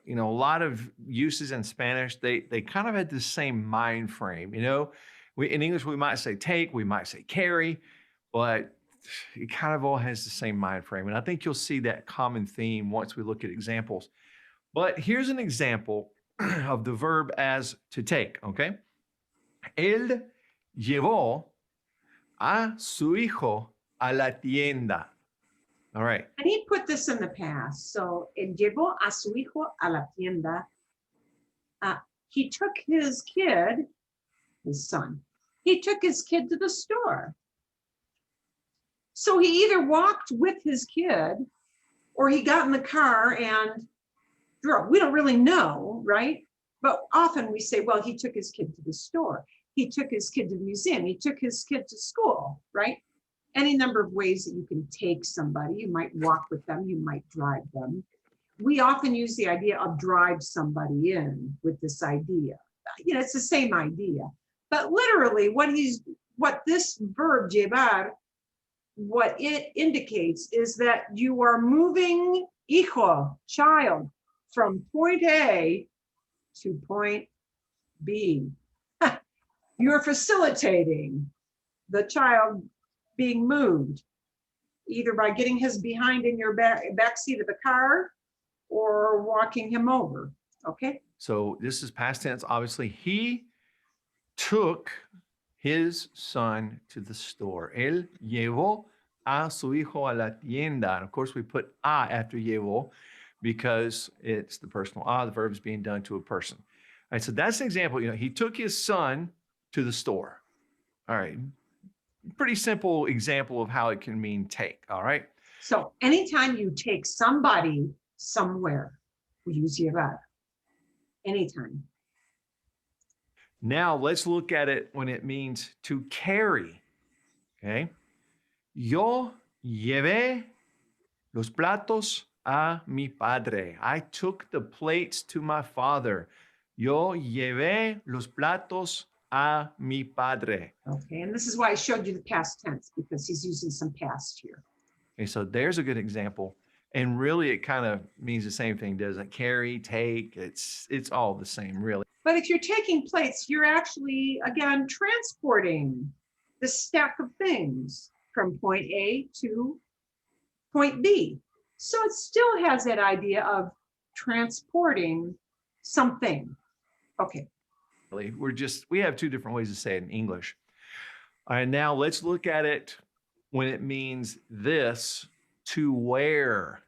a lot of uses in Spanish, they kind of had the same mind frame. In English, we might say take, we might say carry, but it kind of all has the same mind frame. And I think you'll see that common theme once we look at examples. But here's an example of the verb as to take, okay? Él llevó a su hijo a la tienda. All right. And he put this in the past. So, él llevó a su hijo a la tienda. He took his kid, his son, he took his kid to the store. So he either walked with his kid or he got in the car and drove. We don't really know, right? But often we say, well, he took his kid to the store. He took his kid to the museum. He took his kid to school, right? Any number of ways that you can take somebody. You might walk with them. You might drive them. We often use the idea of drive somebody in with this idea. It's the same idea. But literally what this verb llevar, what it indicates is that you are moving hijo, child, from point A to point B. You're facilitating the child being moved, either by getting his behind in your back seat of the car or walking him over. Okay. So this is past tense. Obviously, he took his son to the store. Él llevó a su hijo a la tienda. And of course, we put a after llevó because it's the personal the verb is being done to a person. All right, so that's an example. He took his son to the store. All right. Pretty simple example of how it can mean take. All right. So anytime you take somebody somewhere, we use llevar. Anytime. Now let's look at it when it means to carry. Okay. Yo llevé los platos a mi padre. I took the plates to my father. Yo llevé los platos a mi padre. Okay, and this is why I showed you the past tense, because he's using some past here. Okay, so there's a good example. And really, it kind of means the same thing, doesn't it? Carry, take, it's all the same, really. But if you're taking plates, you're actually, again, transporting the stack of things from point A to point B. So it still has that idea of transporting something. Okay. We have two different ways to say it in English. All right, now let's look at it when it means this, to wear,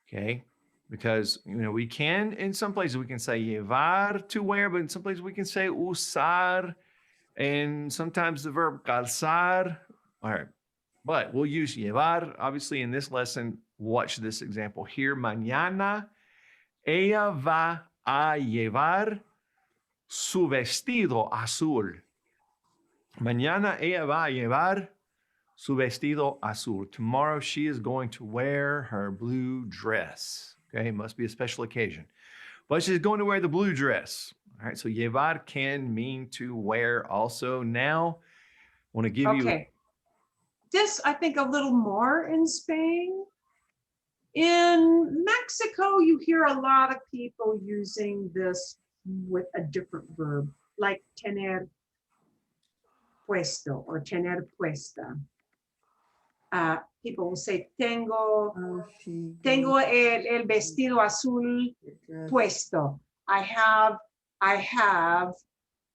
okay? Because, we can, in some places we can say llevar, to wear, but in some places we can say usar, and sometimes the verb calzar. All right, but we'll use llevar. Obviously, in this lesson, watch this example here. Mañana, ella va a llevar su vestido azul. Mañana ella va a llevar su vestido azul. Tomorrow she is going to wear her blue dress. Okay, must be a special occasion. But she's going to wear the blue dress. All right, so llevar can mean to wear also. Now, I want to give you... Okay. This, I think, a little more in Spain. In Mexico, you hear a lot of people using this with a different verb, like tener puesto or tener puesta. People will say, tengo el vestido azul puesto. I have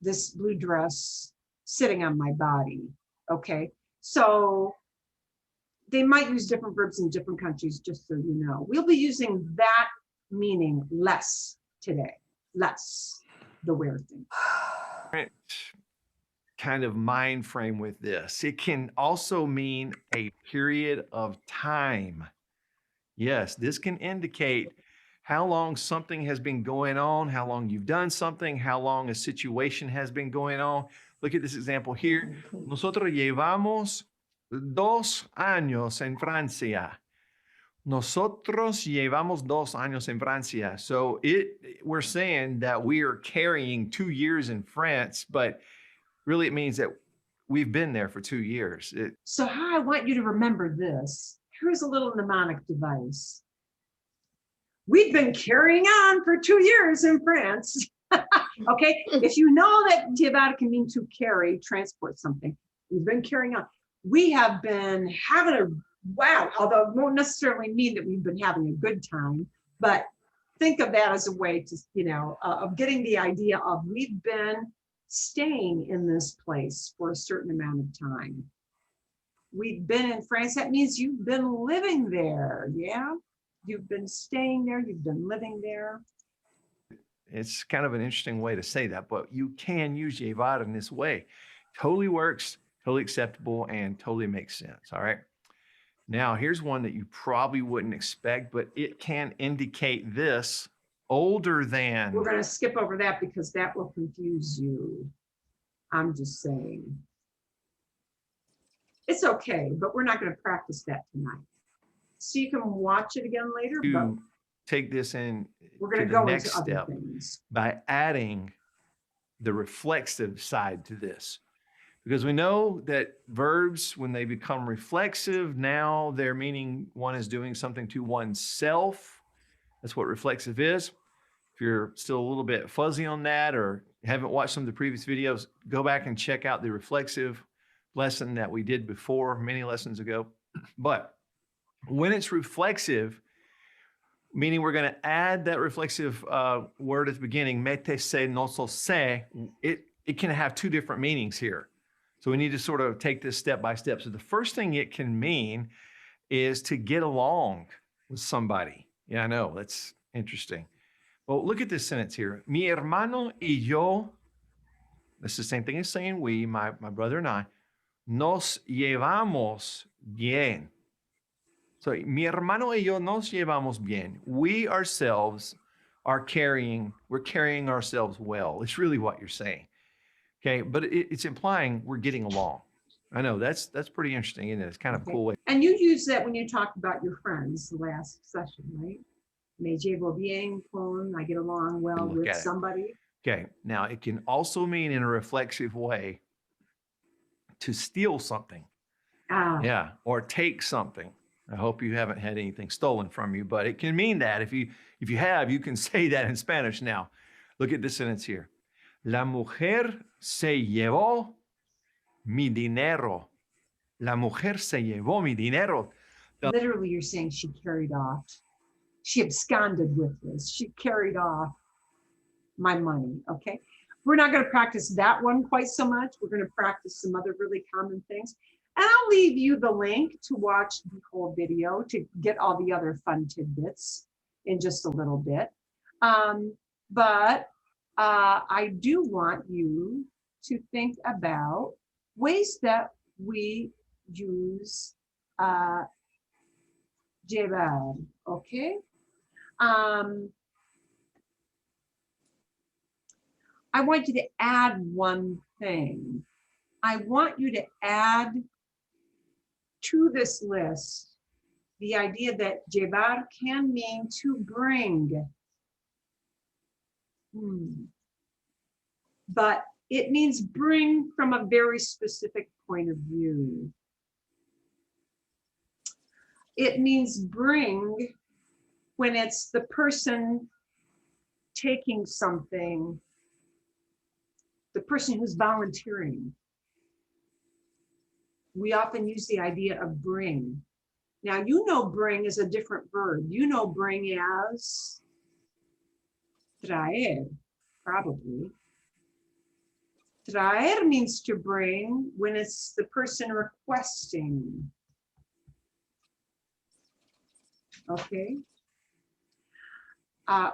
this blue dress sitting on my body. Okay, so they might use different verbs in different countries, just so you know. We'll be using that meaning less today. Less, the wear thing. Kind of mind frame with this. It can also mean a period of time. Yes, this can indicate how long something has been going on, how long you've done something, how long a situation has been going on. Look at this example here. Nosotros llevamos 2 años en Francia. Nosotros llevamos 2 años en Francia. So we're saying that we are carrying 2 years in France, but really it means that we've been there for 2 years. So how I want you to remember this. Here's a little mnemonic device. We've been carrying on for 2 years in France. Okay, if you know that llevar can mean to carry, transport something, we've been carrying on. We have been having a wow, although it won't necessarily mean that we've been having a good time, but think of that as a way to, of getting the idea of we've been staying in this place for a certain amount of time. We've been in France, that means you've been living there, yeah? You've been staying there, you've been living there. It's kind of an interesting way to say that, but you can use llevar in this way. Totally works, totally acceptable, and totally makes sense, all right? Now, here's one that you probably wouldn't expect, but it can indicate this, older than. We're going to skip over that because that will confuse you. I'm just saying. It's okay, but we're not going to practice that tonight. So you can watch it again later, but To take this in we're going to the go next into other step things. by adding the reflexive side to this. Because we know that verbs, when they become reflexive, now their meaning one is doing something to oneself. That's what reflexive is. If you're still a little bit fuzzy on that or haven't watched some of the previous videos, go back and check out the reflexive lesson that we did before, many lessons ago. But when it's reflexive, meaning we're going to add that reflexive word at the beginning, mete se, no so se, it can have 2 different meanings here. So we need to sort of take this step by step. So the first thing it can mean is to get along with somebody. Yeah, I know, that's interesting. Well, look at this sentence here. Mi hermano y yo, that's the same thing as saying we, my brother and I, nos llevamos bien. So mi hermano y yo nos llevamos bien. We ourselves we're carrying ourselves well. It's really what you're saying. Okay, but it's implying we're getting along. I know that's pretty interesting, isn't it? It's kind of a cool way. And you use that when you talk about your friends the last session, right? Me llevo bien con, I get along well Look with at it. somebody. Okay, now it can also mean in a reflexive way to steal something. Yeah, or take something. I hope you haven't had anything stolen from you, but it can mean that. If you have, you can say that in Spanish now. Look at this sentence here. La mujer se llevó mi dinero. La mujer se llevó mi dinero. Literally, you're saying she carried off. She absconded with this. She carried off my money, okay? We're not going to practice that one quite so much. We're going to practice some other really common things. And I'll leave you the link to watch the whole video to get all the other fun tidbits in just a little bit. But I do want you to think about ways that we use llevar, okay? I want you to add one thing. I want you to add to this list the idea that llevar can mean to bring. But it means bring from a very specific point of view. It means bring when it's the person taking something, the person who's volunteering. We often use the idea of bring. Now, you know bring is a different verb. You know bring as traer, probably. Traer means to bring when it's the person requesting. Okay?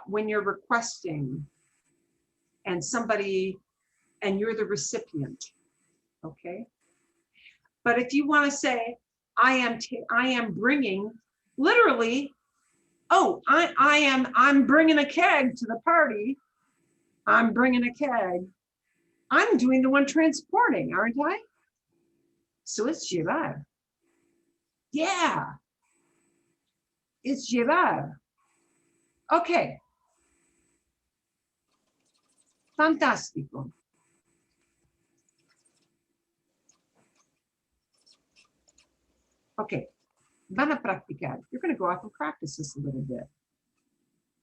When you're requesting and somebody, and you're the recipient, okay? But if you want to say, I am bringing, literally, oh, I'm bringing a keg to the party. I'm bringing a keg. I'm doing the one transporting, aren't I? So it's llevar. Yeah. It's llevar. Okay. Fantástico. Okay. Van a practicar. You're going to go off and practice this a little bit.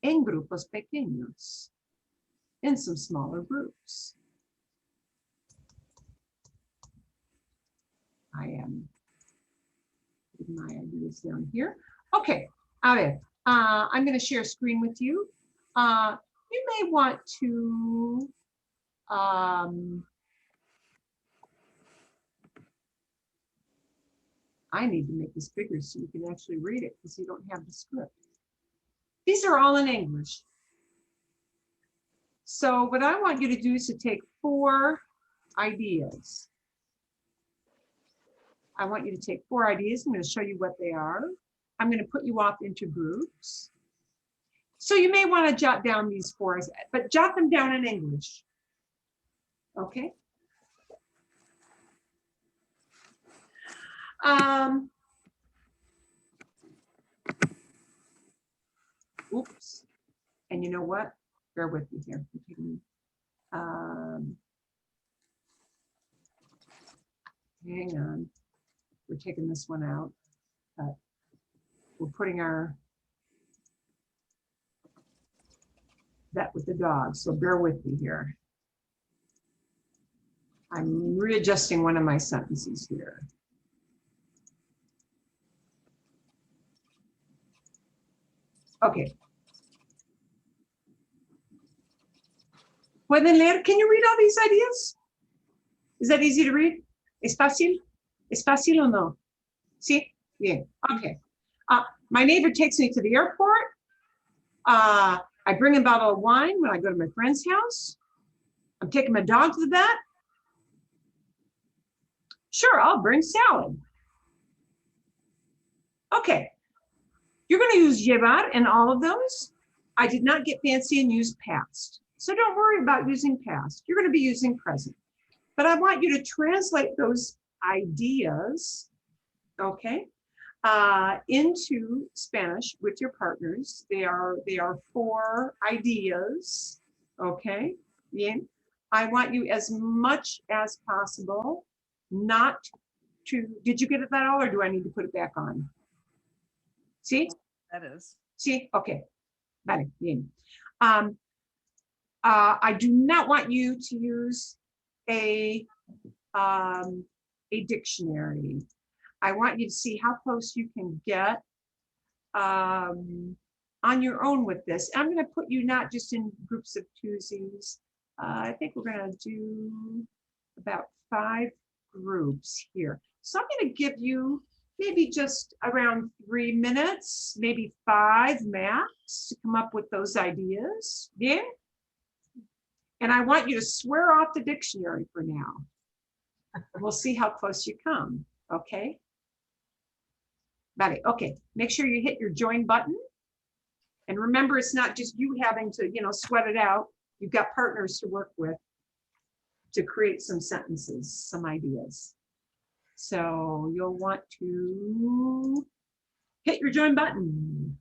En grupos pequeños. In some smaller groups. I am putting my ideas down here. Okay, a ver, I'm going to share a screen with you. You may want to I need to make this bigger so you can actually read it because you don't have the script. These are all in English. So what I want you to do is to take 4 ideas. I want you to take 4 ideas. I'm going to show you what they are. I'm going to put you off into groups. So you may want to jot down these 4, but jot them down in English. Okay. Oops. And you know what? Bear with me here. Hang on. We're taking this one out. We're putting that with the dog. So bear with me here. I'm readjusting one of my sentences here. Okay. ¿Pueden leer? Can you read all these ideas? Is that easy to read? ¿Es fácil? ¿Es fácil o no? Sí? Bien. Okay. My neighbor takes me to the airport. I bring a bottle of wine when I go to my friend's house. I'm taking my dog to the vet. Sure, I'll bring salad. Okay. You're going to use llevar in all of those. I did not get fancy and use past. So don't worry about using past. You're going to be using present. But I want you to translate those ideas, okay, into Spanish with your partners. They are 4 ideas, okay? Bien. I want you as much as possible not to, did you get that all or do I need to put it back on? See? That is. See? Okay. Vale, bien. I do not want you to use a dictionary. I want you to see how close you can get on your own with this. I'm going to put you not just in groups of twosies. I think we're going to do about 5 groups here. So I'm going to give you maybe just around 3 minutes, maybe 5 max to come up with those ideas. Yeah. And I want you to swear off the dictionary for now. We'll see how close you come. Okay. Vale. Okay. Make sure you hit your join button. And remember, it's not just you having to, sweat it out. You've got partners to work with to create some sentences, some ideas. So you'll want to hit your join button.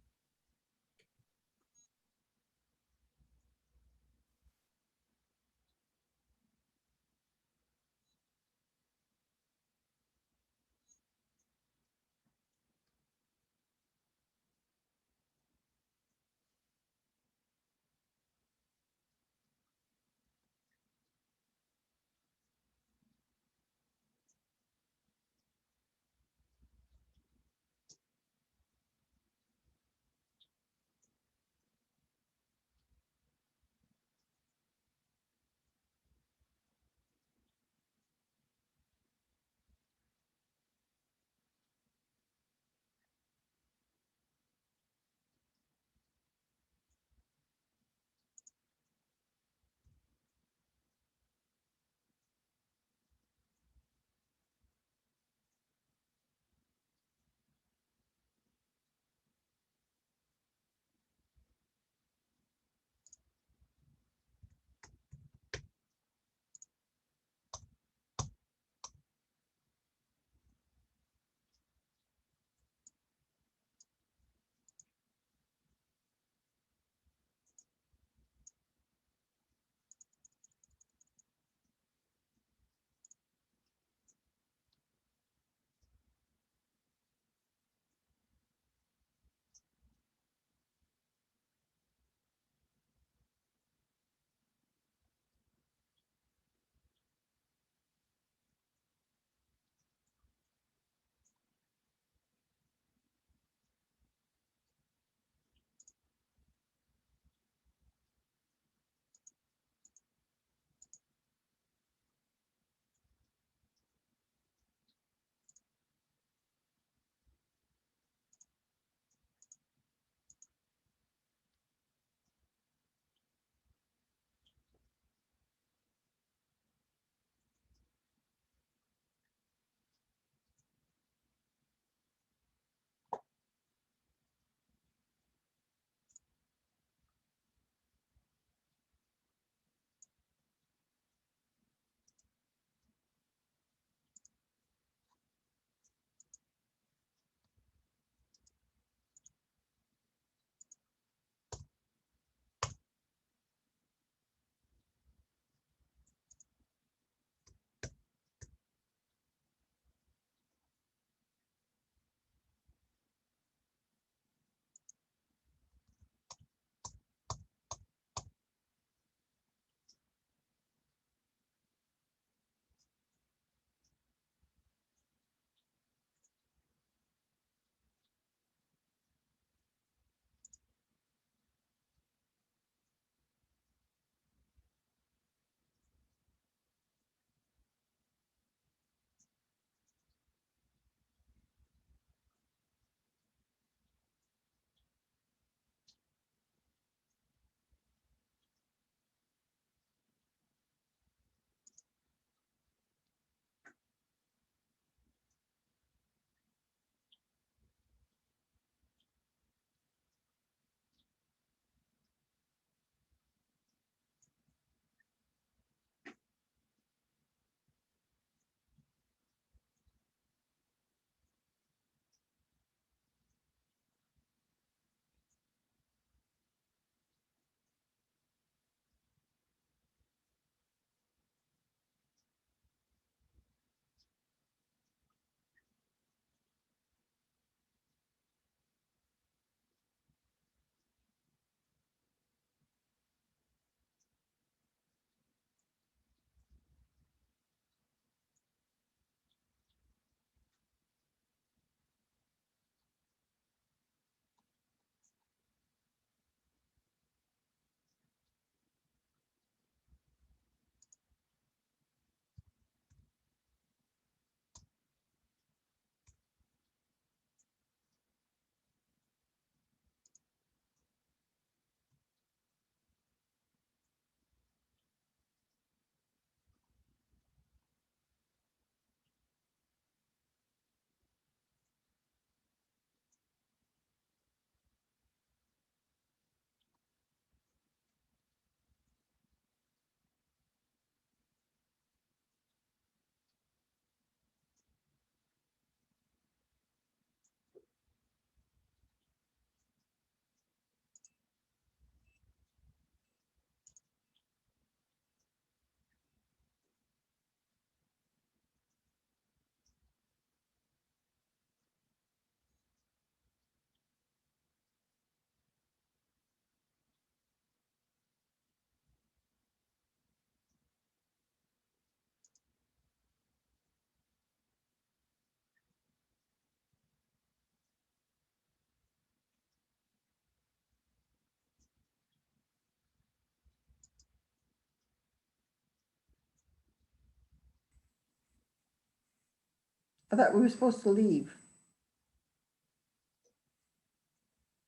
I thought we were supposed to leave.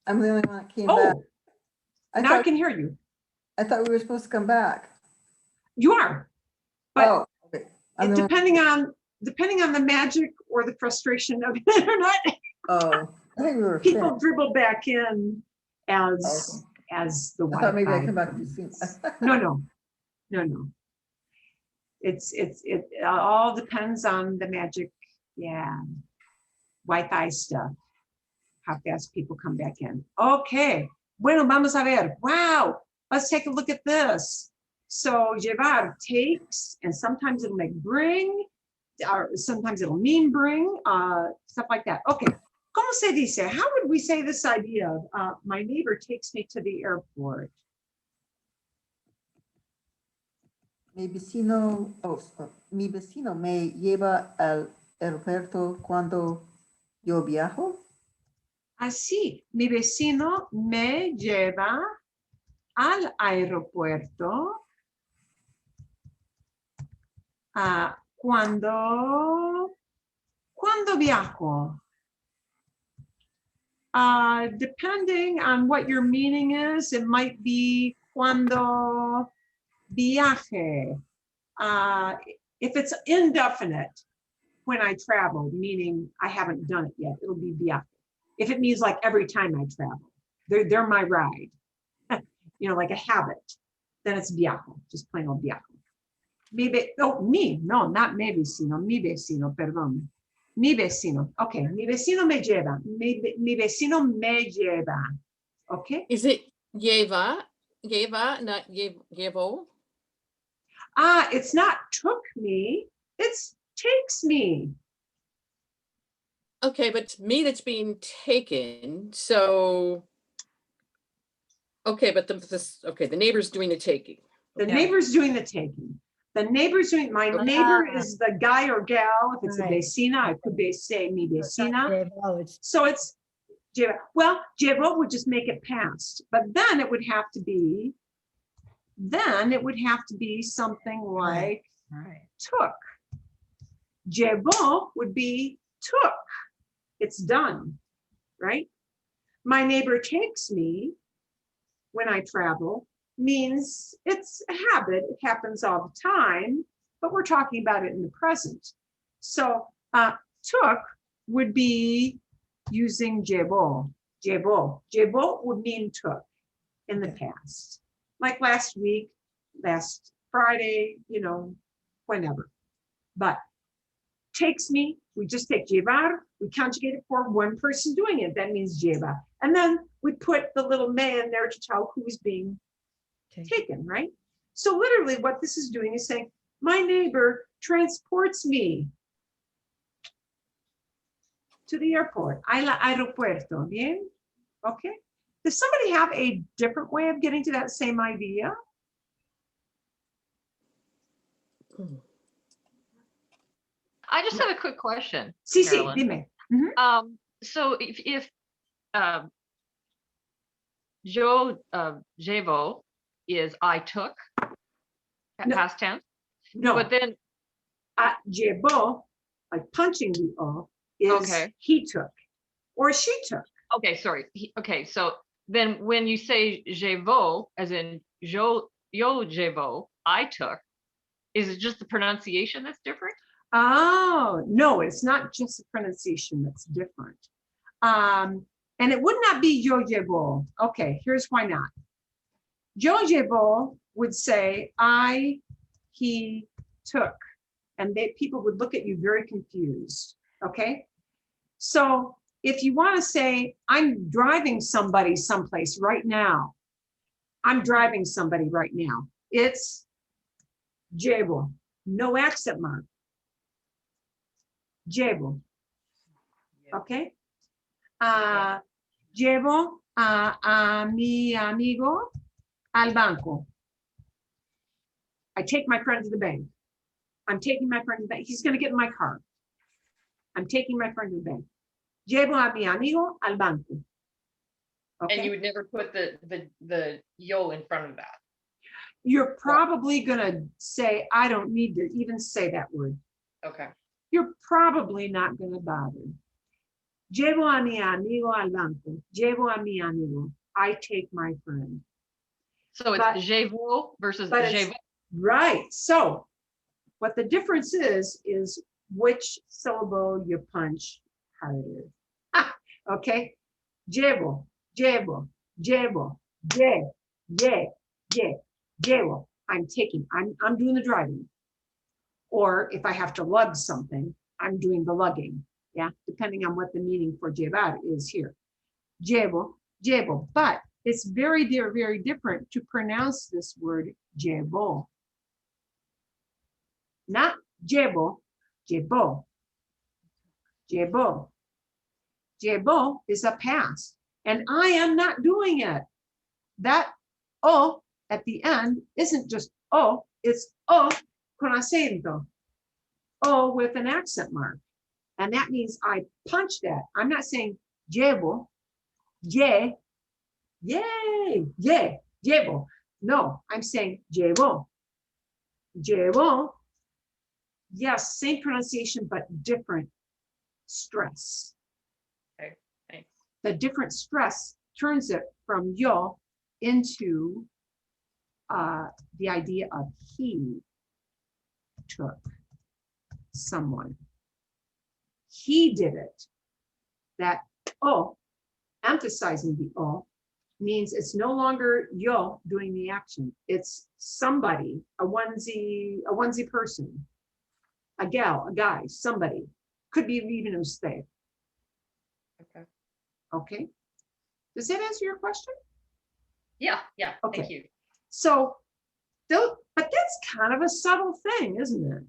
I'm the only one that came back. Oh, I now I thought, can hear you. I thought we were supposed to come back. You are. But Oh, okay. I'm the one- depending on the magic or the frustration of the internet, Oh, I think we were people finished. dribble back in as the I thought maybe I'd Wi-Fi. come back to see. No. It all depends on the magic, yeah. Wi-Fi stuff, how fast people come back in. Okay, bueno, vamos a ver. Wow, let's take a look at this. So llevar takes, and sometimes it'll make bring, or sometimes it'll mean bring, stuff like that. Okay, ¿cómo se dice? How would we say this idea of my neighbor takes me to the airport? Mi vecino me lleva al aeropuerto cuando yo viajo. Así, mi vecino me lleva al aeropuerto cuando viajo. Depending on what your meaning is, it might be cuando viaje. If it's indefinite, when I travel, meaning I haven't done it yet, it'll be viaje. If it means like every time I travel, they're my ride, like a habit, then it's viajo, just plain old viajo. Not me vecino, mi vecino, perdón. Mi vecino, okay, mi vecino me lleva, mi vecino me lleva, okay? Is it lleva, not llevo? It's not took me, it's takes me. Okay, but me that's being taken, so. Okay, but the neighbor's doing the taking. The neighbor's doing the taking. The neighbor's doing, my neighbor is the guy or gal, if it's a Right. vecina, I could say mi vecina. Oh, it's So it's, well, llevo would just make it past, but then it would have to be something like right. took. Llevo would be took. It's done, right? My neighbor takes me when I travel means it's a habit. It happens all the time, but we're talking about it in the present. So took would be using llevo. Llevo would mean took in the past. Like last week, last Friday, whenever. But takes me, we just take llevar, we conjugate it for one person doing it. That means lleva. And then we put the little me in there to tell who's being taken, right? So literally what this is doing is saying, my neighbor transports me to the airport. Al aeropuerto, bien? Okay. Does somebody have a different way of getting to that same idea? I just have a quick question. Sí, Marilyn. dime. Mhm. So if yo llevo is I took at No. past tense, No, but then llevo, like punching the O, is Okay. he took or she took. okay, sorry. Okay, so then when you say llevo, as in yo llevo, I took, is it just the pronunciation that's different? Oh, no, it's not just the pronunciation that's different. And it would not be yo llevo. Okay, here's why not. Yo llevo would say he took, and people would look at you very confused, okay? So if you want to say, I'm driving somebody someplace right now, I'm driving somebody right now, it's llevo, no accent mark. Llevo, okay? Llevo a mi amigo al banco. I take my friend to the bank. I'm taking my friend to the bank. He's going to get in my car. I'm taking my friend to the bank. Llevo a mi amigo al banco. Okay? And you would never put the yo in front of that. You're probably going to say, I don't need to even say that word. Okay. you're probably not going to bother. Llevo a mi amigo al banco. Llevo a mi amigo. I take my friend. So it's But- je vous versus but je it's- vais. Right. So what the difference is which syllable you punch harder. Okay. Llevo, llevo, llevo, llevo. I'm taking, I'm doing the driving. Or if I have to lug something, I'm doing the lugging. Yeah, depending on what the meaning for llevar is here. Llevo, llevo. But it's very, very different to pronounce this word llevo. Not llevo, llevo. Llevo. Llevo is a past, and I am not doing it. That o at the end isn't just o, it's o con acento. O with an accent mark. And that means I punch that. I'm not saying llevo, llevo. No, I'm saying llevo. Llevo. Yes, same pronunciation, but different stress. Okay, thanks. The different stress turns it from yo into the idea of he took someone. He did it. That o, emphasizing the o, means it's no longer yo doing the action. It's somebody, a onesie person, a gal, a guy, somebody. Could be even usted. Okay. Okay. Does that answer your question? Yeah, Okay. thank you. So, but that's kind of a subtle thing, isn't it?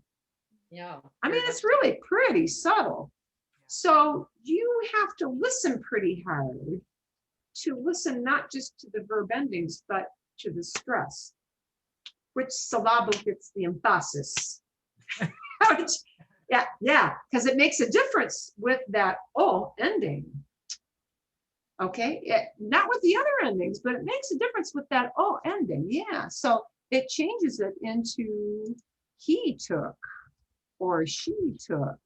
Yeah. I mean, very it's much so. really pretty subtle. So you have to listen pretty hard to listen not just to the verb endings, but to the stress. Which syllable gets the emphasis? Yeah, because it makes a difference with that o ending. Okay, not with the other endings, but it makes a difference with that o ending. Yeah, so it changes it into he took or she took,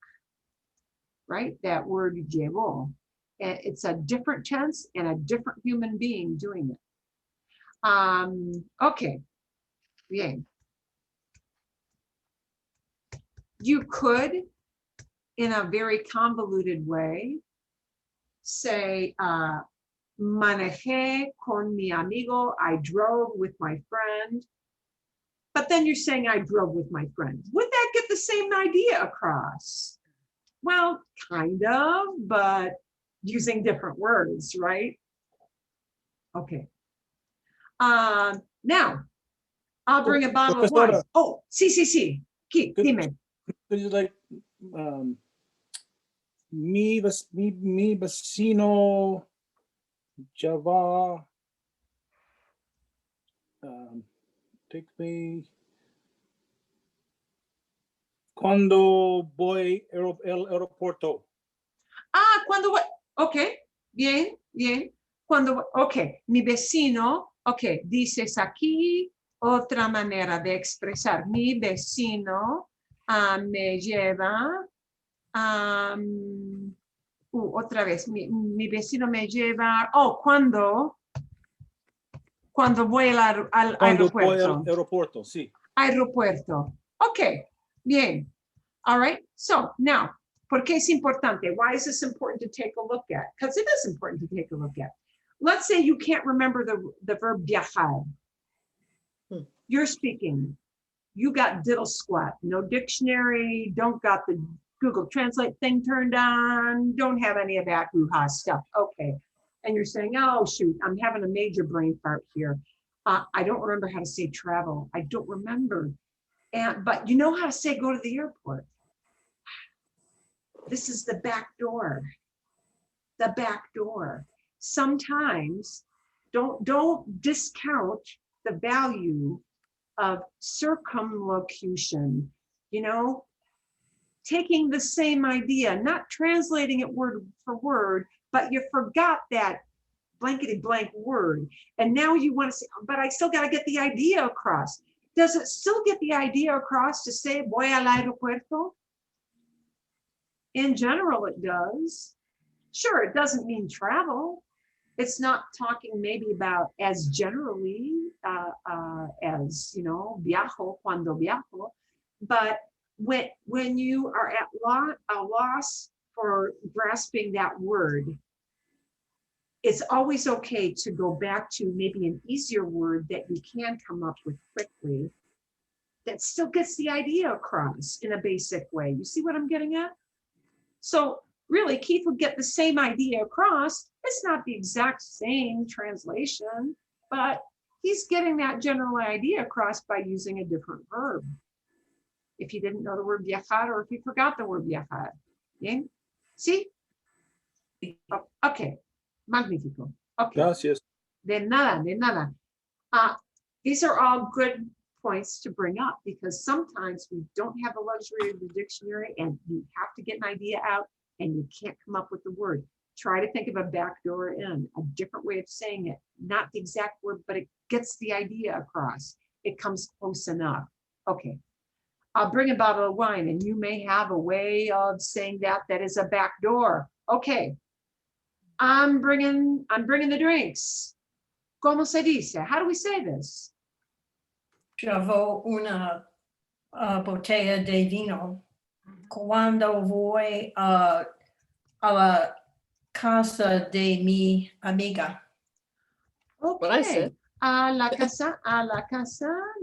right? That word llevó. It's a different tense and a different human being doing it. Okay, bien. You could, in a very convoluted way, say, manejé con mi amigo, I drove with my friend. But then you're saying I drove with my friend. Would that get the same idea across? Well, kind of, but using different words, right? Okay. Now, I'll bring a bottle of wine. Profesora. Oh, sí. Good. Dime. Could you like mi vecino lleva take me cuando voy al aeropuerto. Cuando voy, ok, bien. Cuando, ok, mi vecino, ok, dices aquí otra manera de expresar. Mi vecino me lleva, otra vez, mi vecino me lleva, cuando voy al Cuando voy aeropuerto. al aeropuerto, sí. Aeropuerto. Okay, bien. All right. So now, ¿por qué es importante? Why is this important to take a look at? Because it is important to take a look at. Let's say you can't remember the verb viajar. You're speaking. You got diddle squat. No dictionary. Don't got the Google Translate thing turned on. Don't have any of that hoo-ha stuff. Okay. And you're saying, oh, shoot, I'm having a major brain fart here. I don't remember how to say travel. I don't remember. But you know how to say go to the airport. This is the back door. The back door. Sometimes don't discount the value of circumlocution, taking the same idea, not translating it word for word, but you forgot that blankety blank word. And now you want to say, but I still got to get the idea across. Does it still get the idea across to say voy al aeropuerto? In general, it does. Sure, it doesn't mean travel. It's not talking maybe about as generally as, you know, viajo, cuando viajo. But when you are at a loss for grasping that word, it's always okay to go back to maybe an easier word that you can come up with quickly that still gets the idea across in a basic way. You see what I'm getting at? So really, Keith would get the same idea across. It's not the exact same translation, but he's getting that general idea across by using a different verb. If you didn't know the word viajar, or if you forgot the word viajar. Yeah? See? Okay. Magnifico. Okay. Gracias. De nada, de nada. These are all good points to bring up because sometimes we don't have the luxury of the dictionary and you have to get an idea out and you can't come up with the word. Try to think of a backdoor in, a different way of saying it. Not the exact word, but it gets the idea across. It comes close enough. Okay. I'll bring a bottle of wine and you may have a way of saying that is a backdoor. Okay. I'm bringing the drinks. ¿Cómo se dice? How do we say this? Llevo una botella de vino cuando voy a la casa de mi amiga. What I said. A la casa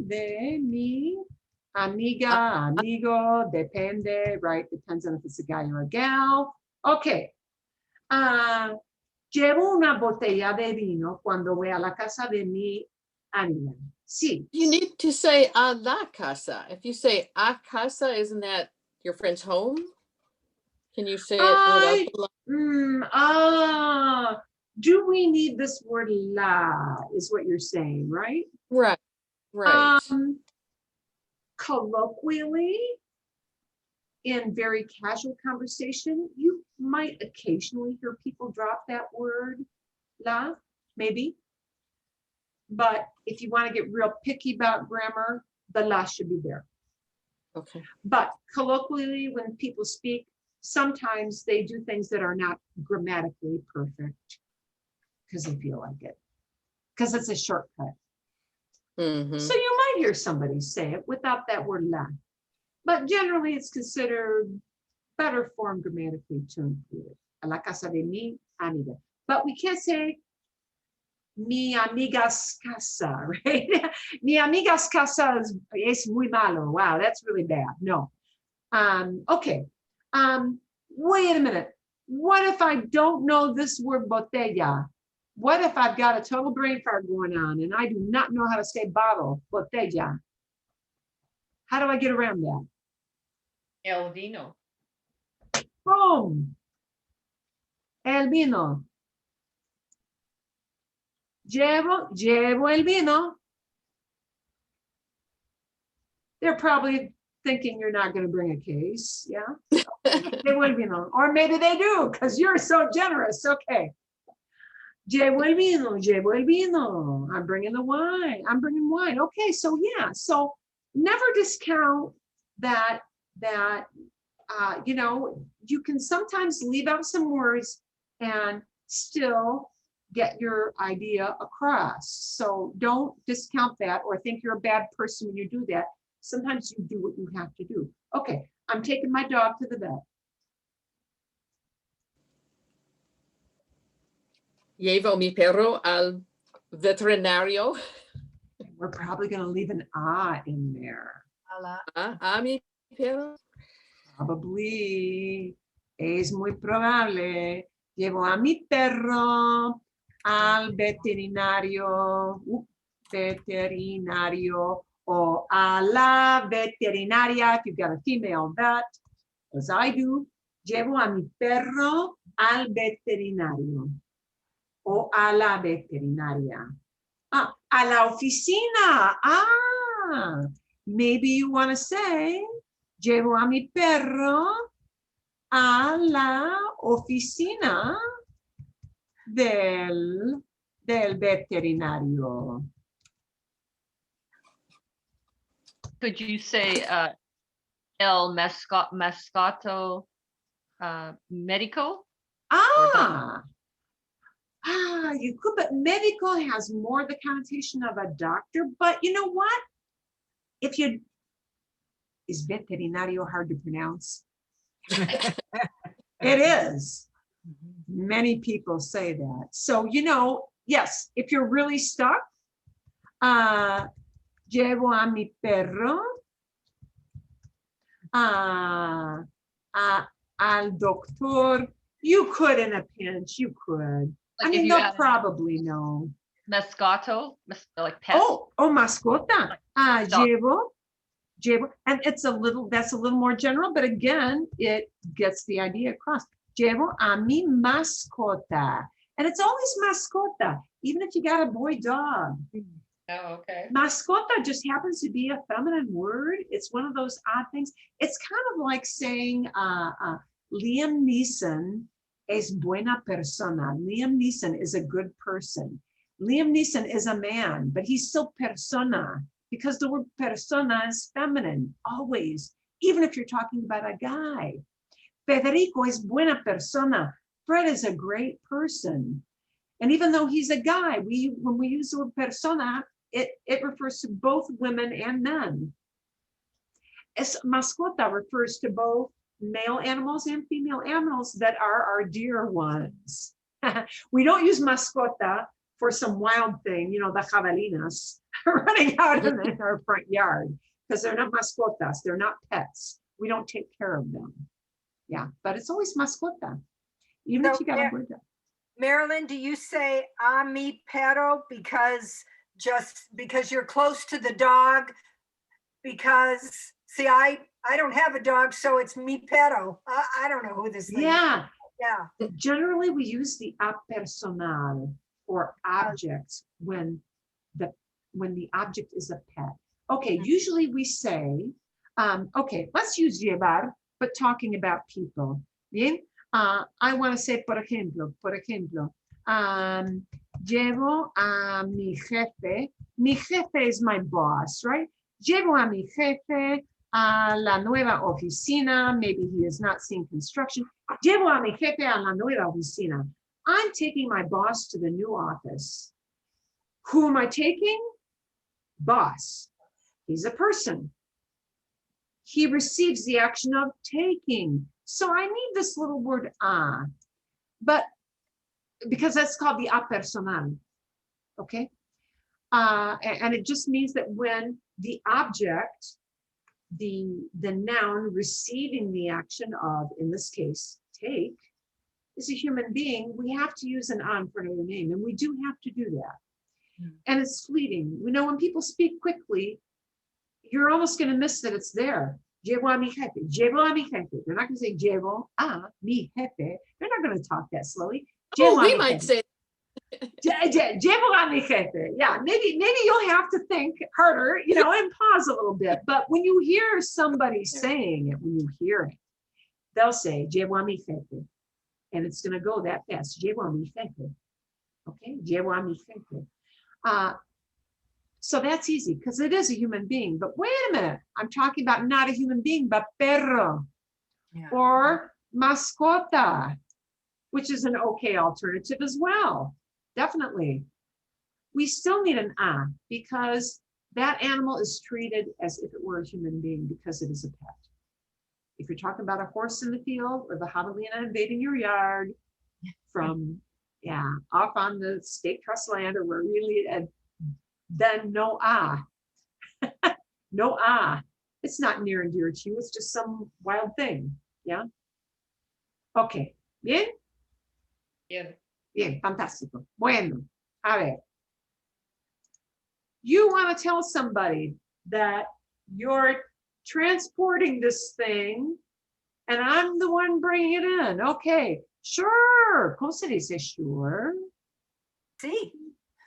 de mi amiga, amigo, depende, right? Depends on if it's a guy or a gal. Okay. Llevo una botella de vino cuando voy a la casa de mi amiga. Sí. You need to say a la casa. If you say a casa, isn't that your friend's home? Can you say it without the la? Do we need this word la, is what you're saying, right? Right, right. Colloquially, in very casual conversation, you might occasionally hear people drop that word la, maybe. But if you want to get real picky about grammar, the la should be there. Okay. But colloquially, when people speak, sometimes they do things that are not grammatically perfect because they feel like it, because it's a shortcut. Mhm. So you might hear somebody say it without that word la. But generally, it's considered better form grammatically to include it. A la casa de mi amiga. But we can't say mi amiga's casa, right? Mi amiga's casa es muy malo. Wow, that's really bad. No. Okay. Wait a minute. What if I don't know this word botella? What if I've got a total brain fart going on and I do not know how to say bottle, botella? How do I get around that? El vino. Boom. El vino. Llevo el vino. They're probably thinking you're not going to bring a case. Yeah. Llevo el vino. Or maybe they do because you're so generous. Okay. Llevo el vino. Llevo el vino. I'm bringing the wine. I'm bringing wine. Okay. So yeah. So never discount that, you know, you can sometimes leave out some words and still get your idea across. So don't discount that or think you're a bad person when you do that. Sometimes you do what you have to do. Okay, I'm taking my dog to the vet. Llevo mi perro al veterinario. We're probably going to leave an ah in there. A mi perro. Probably. Es muy probable. Llevo a mi perro al veterinario. Veterinario. O a la veterinaria, if you've got a female vet, as I do. Llevo a mi perro al veterinario. O a la veterinaria. A la oficina. Maybe you want to say, llevo a mi perro a la oficina del veterinario. Could you say el moscato medical? You could, but medical has more the connotation of a doctor, but you know what? Is veterinario hard to pronounce? It is. Many people say that. So, yes, if you're really stuck, llevo a mi perro al doctor. You could in a pinch, you could. Like I if mean, you they'll add probably know. Mascoto, like pet. Oh, mascota. Dog. Llevo, and that's a little more general, but again, it gets the idea across. Llevo a mi mascota. And it's always mascota, even if you got a boy dog. Oh, okay. Mascota just happens to be a feminine word. It's one of those odd things. It's kind of like saying Liam Neeson es buena persona. Liam Neeson is a good person. Liam Neeson is a man, but he's still persona because the word persona is feminine, always, even if you're talking about a guy. Federico es buena persona. Fred is a great person. And even though he's a guy, when we use the word persona, it refers to both women and men. Mascota refers to both male animals and female animals that are our dear ones. We don't use mascota for some wild thing, the javelinas running out in our front yard, because they're not mascotas, they're not pets. We don't take care of them. Yeah, but it's always mascota, even if you got a word. Marilyn, do you say a mi perro because you're close to the dog? Because see, I don't have a dog, so it's mi perro. I don't know who this thing is. Yeah. Yeah. Generally, we use the a personal or objects when the object is a pet. Okay, usually we say, okay, let's use llevar, but talking about people. Bien? I want to say, por ejemplo, llevo a mi jefe. Mi jefe is my boss, right? Llevo a mi jefe a la nueva oficina. Maybe he is not seeing construction. Llevo a mi jefe a la nueva oficina. I'm taking my boss to the new office. Who am I taking? Boss. He's a person. He receives the action of taking. So I need this little word a, but because that's called the a personal, okay? And it just means that when the object, the noun receiving the action of, in this case, take, is a human being, we have to use an a in front of the name, and we do have to do that. And it's fleeting. We know when people speak quickly, you're almost going to miss that it's there. Llevo a mi jefe. Llevo a mi jefe. They're not going to say llevo a mi jefe. They're not going to talk that slowly. Oh, we might say. Llevo a mi jefe. Yeah, maybe you'll have to think harder, and pause a little bit. But when you hear somebody saying it, when you hear it, they'll say llevo a mi jefe, and it's going to go that fast. Llevo a mi jefe. Okay, llevo a mi jefe. So that's easy because it is a human being. But wait a minute, I'm talking about not a human being, but perro or mascota, which is an okay alternative as well. Definitely. We still need an a because that animal is treated as if it were a human being because it is a pet. If you're talking about a horse in the field or the javelina invading your yard from, off on the state trust land or where really, then no a. No a. It's not near and dear to you. It's just some wild thing. Yeah. Okay. Bien. Bien. Fantástico. Bueno. A ver. You want to tell somebody that you're transporting this thing and I'm the one bringing it in. Okay. Sure. ¿Cómo se dice sure? Sí.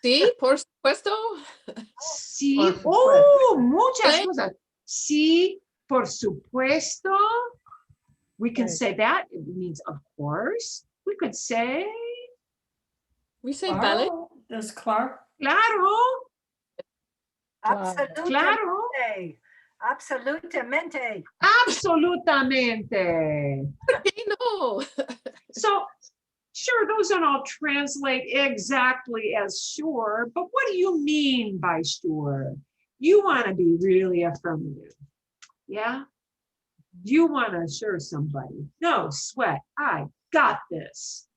Sí, por supuesto. Sí. Por supuesto. Oh, muchas cosas. Sí, por supuesto. We can say that. It means of course. We could say. We say vale. Does Clark? Claro. Absolutely. Claro. Absolutamente. Absolutamente. No. So, sure, those don't all translate exactly as sure, but what do you mean by sure? You want to be really affirmative. Yeah? You want to assure somebody, no sweat, I got this.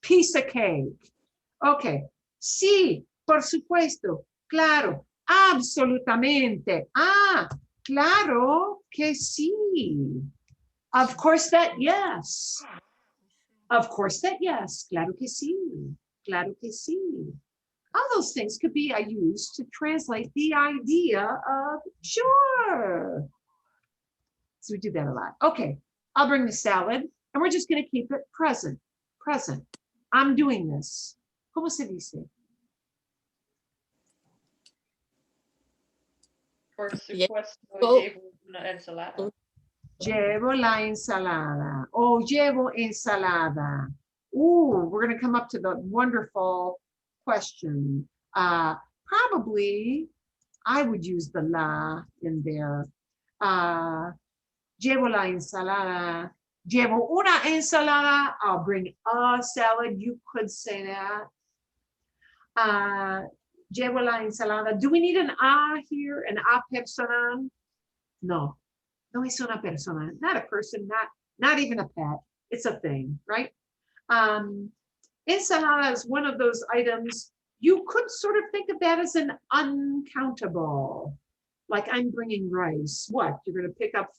Piece of cake. Okay. Sí, por supuesto. Claro. Absolutamente. Ah, claro que sí. Of course that yes. Of course that yes. Claro que sí. Claro que sí. All those things could be used to translate the idea of sure. So we do that a lot. Okay, I'll bring the salad and we're just going to keep it present. Present. I'm doing this. ¿Cómo se dice? Por Yeah. supuesto, Oh. llevo una ensalada. Llevo la ensalada. Oh, llevo ensalada. Ooh, we're going to come up to the wonderful question. Probably I would use the la in there. Llevo la ensalada. Llevo una ensalada. I'll bring a salad. You could say that. Llevo la ensalada. Do we need an a here? An a personal? No. No es una persona. Not a person, not even a pet. It's a thing, right? Ensalada is one of those items you could sort of think of that as an uncountable. Like I'm bringing rice. What? You're going to pick up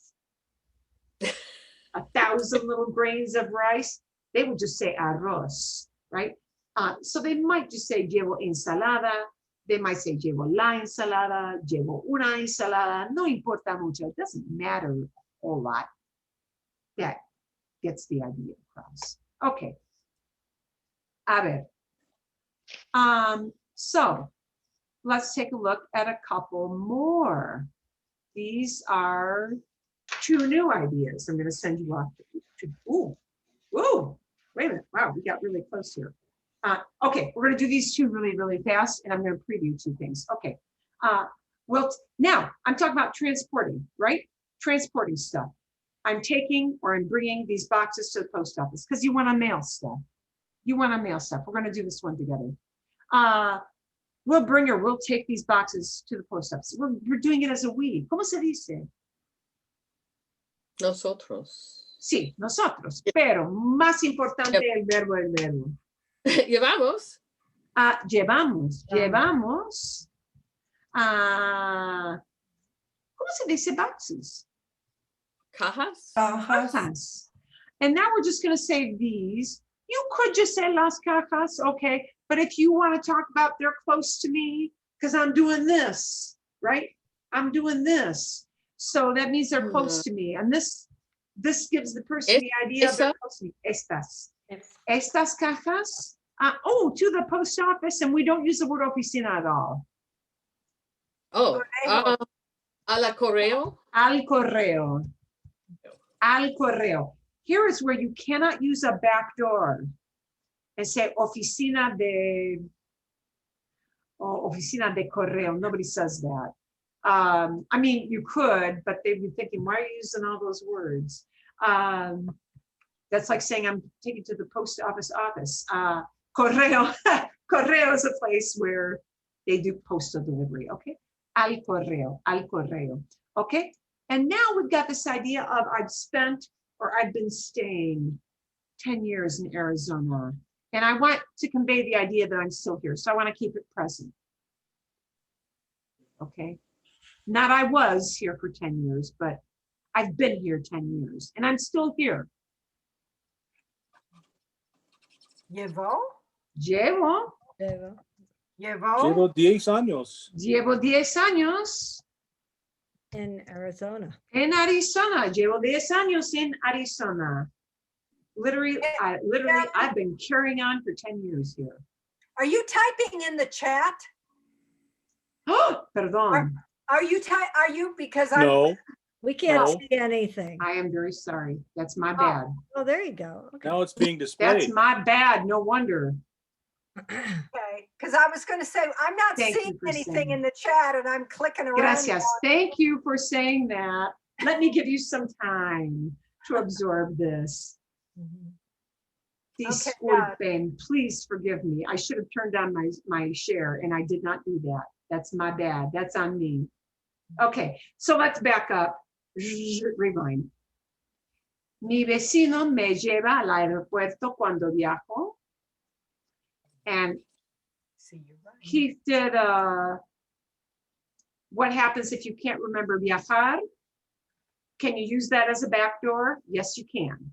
1,000 little grains of rice? They would just say arroz, right? So they might just say llevo ensalada. They might say llevo la ensalada, llevo una ensalada. No importa mucho. It doesn't matter a whole lot. That gets the idea across. Okay. A ver. So let's take a look at a couple more. These are 2 new ideas. I'm going to send you off to ooh, wait a minute. Wow, we got really close here. Okay, we're going to do these 2 really, really fast, and I'm going to preview 2 things. Okay. Well, now I'm talking about transporting, right? Transporting stuff. I'm taking or I'm bringing these boxes to the post office because you want to mail stuff. You want to mail stuff. We're going to do this one together. We'll take these boxes to the post office. We're doing it as a we. ¿Cómo se dice? Nosotros. Sí, nosotros. Pero más importante el verbo. Llevamos. Llevamos. ¿Cómo se dice boxes? Cajas. Cajas. And now we're just going to say these. You could just say las cajas, okay? But if you want to talk about they're close to me, because I'm doing this, right? I'm doing this. So that means they're close to me. And this gives the person the idea of they're close to me. Estas cajas. To the post office, and we don't use the word oficina at all. Oh, a la correo. Al correo. Al correo. Here is where you cannot use a back door and say oficina de correo. Nobody says that. I mean, you could, but they'd be thinking, why are you using all those words? That's like saying I'm taking to the post office. Correo. Correo is a place where they do postal delivery. Okay. Al correo. Okay. And now we've got this idea of I've been staying 10 years in Arizona. And I want to convey the idea that I'm still here. So I want to keep it present. Okay. Not I was here for 10 years, but I've been here 10 years and I'm still here. Llevo. Llevo 10 años. Llevo 10 años. In Arizona. En Arizona. Llevo 10 años in Arizona. Literally, I've been carrying on for 10 years here. Are you typing in the chat? Oh, perdón. Are you because I'm No, We can't No. see anything. I am very sorry. That's my bad. Oh, there you go. Okay. now it's being displayed. That's my bad. No wonder. Okay, because I was gonna say, I'm not Thank you seeing for anything saying in the chat and I'm clicking around. Gracias. Thank you for saying that. Let me give you some time to absorb this. Okay, got Disculpen, please forgive me. I should have turned on my share and I did not do that. That's my bad. That's on me. Okay, so let's back up. Rewind. Mi vecino me lleva al aeropuerto cuando viajo. And See, you're right. he did what happens if you can't remember viajar? Can you use that as a backdoor? Yes, you can.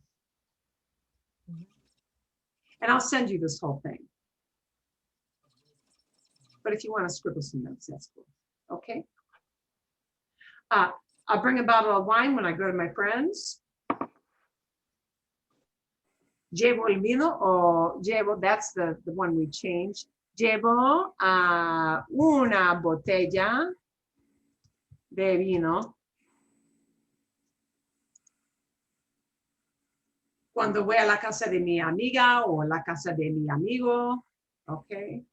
And I'll send you this whole thing. But if you want to scribble some notes, that's cool. Okay. I'll bring a bottle of wine when I go to my friends. Llevo el vino o llevo, that's the one we changed. Llevo una botella de vino cuando voy a la casa de mi amiga o la casa de mi amigo. Okay.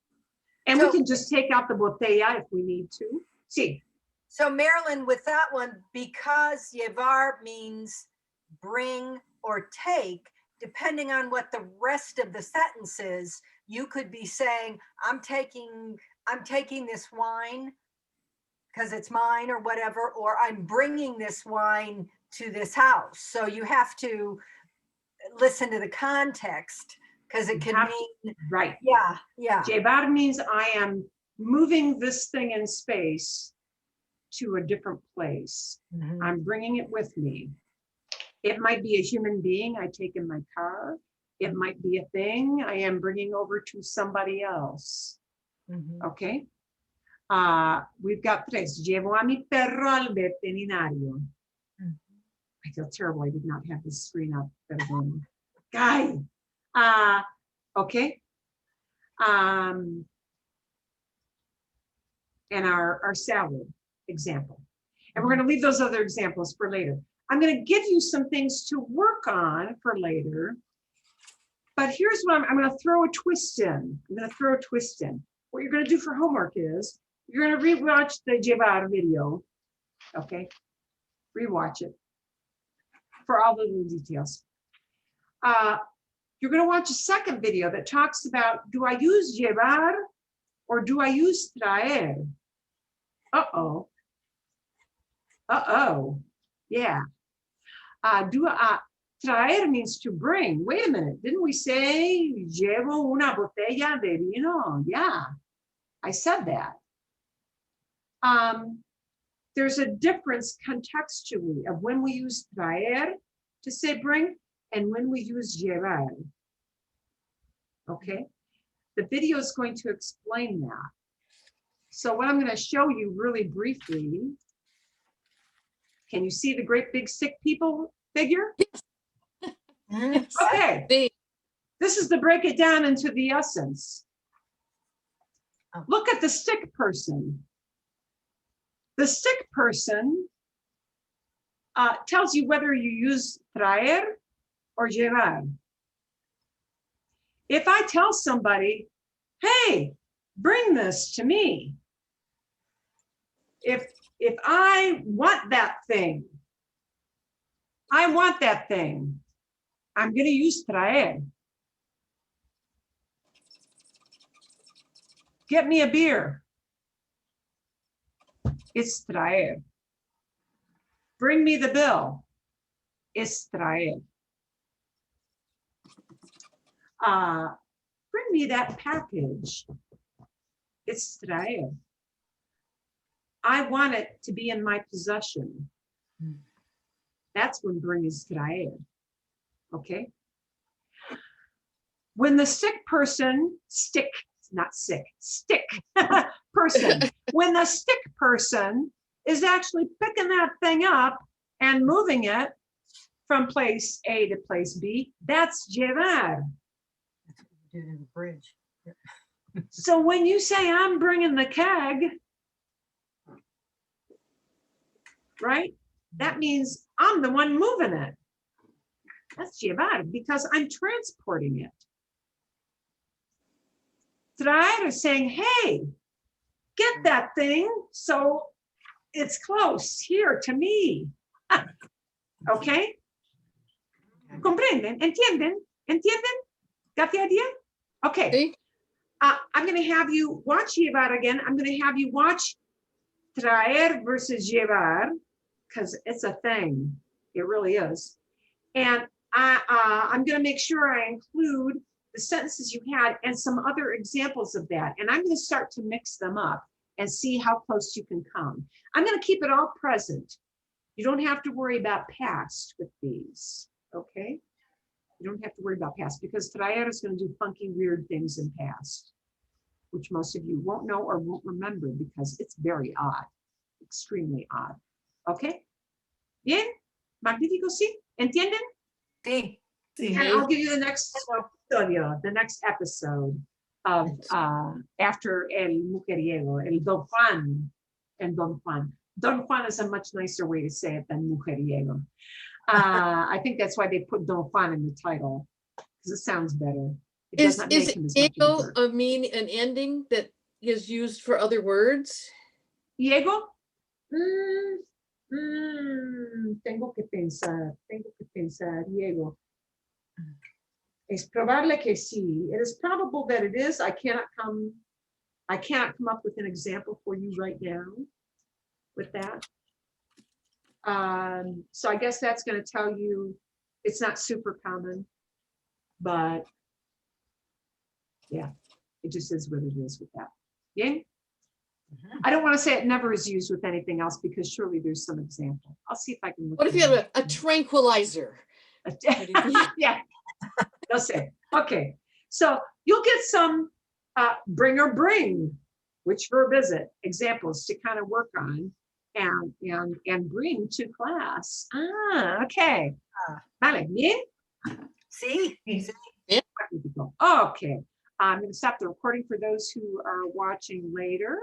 And we So- can just take out the botella if we need to. Sí. So Marilyn, with that one, because llevar means bring or take, depending on what the rest of the sentence is, you could be saying, I'm taking this wine because it's mine or whatever, or I'm bringing this wine to this house. So you have to listen to the context because it You could have mean, Right. yeah. Llevar means I am moving this thing in space to a different place. Mhm. I'm bringing it with me. It might be a human being I take in my car. It might be a thing I am bringing over to somebody else. Mhm. Okay. We've got tres. Llevo a mi perro al veterinario. I feel terrible. I did not have the screen up. Perdón. Guy. Okay. And our salad example. And we're going to leave those other examples for later. I'm going to give you some things to work on for later. But here's what I'm going to throw a twist in. I'm going to throw a twist in. What you're going to do for homework is you're going to rewatch the llevar video. Okay. Rewatch it for all the little details. You're going to watch a second video that talks about, do I use llevar or do I use traer? Uh-oh. Uh-oh. Yeah. Traer means to bring. Wait a minute. Didn't we say llevo una botella de vino? Yeah, I said that. There's a difference contextually of when we use traer to say bring and when we use llevar. Okay. The video is going to explain that. So what I'm going to show you really briefly, can you see the great big sick people figure? Mhm. Okay, See, this is to break it down into the essence. Oh. Look at the sick person. The sick person tells you whether you use traer or llevar. If I tell somebody, hey, bring this to me. If I want that thing, I'm going to use traer. Get me a beer. It's traer. Bring me the bill. It's traer. Bring me that package. It's traer. I want it to be in my possession. That's when bring is traer. Okay. When the sick person, stick person, when the sick person is actually picking that thing up and moving it from place A to place B, that's llevar. That's what we did in the bridge. So when you say I'm bringing the keg, right? That means I'm the one moving it. That's llevar because I'm transporting it. Traer is saying, hey, get that thing so it's close here to me. Okay? ¿Comprenden? ¿Entienden? ¿Entienden? Got the idea? Okay. See? I'm going to have you watch llevar again. I'm going to have you watch traer versus llevar because it's a thing. It really is. And I'm going to make sure I include the sentences you had and some other examples of that. And I'm going to start to mix them up and see how close you can come. I'm going to keep it all present. You don't have to worry about past with these, okay? You don't have to worry about past because traer is going to do funky, weird things in past, which most of you won't know or won't remember because it's very odd, extremely odd. Okay? Bien? Magnífico, sí? ¿Entienden? Sí. And I'll give you the next episodio, the next episode of after El Mujeriego, El Don Juan and Don Juan. Don Juan is a much nicer way to say it than Mujeriego. I think that's why they put Don Juan in the title, because it sounds better. It does Is not make him as much of a ego jerk. a mean an ending that is used for other words? Diego? Tengo que pensar, Diego. Es probable que sí. It is probable that it is. I cannot come up with an example for you right now with that. So I guess that's going to tell you it's not super common, but yeah, it just is what it is with that. Yeah. I don't want to say it never is used with anything else because surely there's some example. I'll see if I can. What if you have a tranquilizer? Yeah, no sé. Okay, so you'll get some bring or bring. Which verb is it? Examples to kind of work on and bring to class. Okay. Vale, bien. Sí. Okay, I'm going to stop the recording for those who are watching later.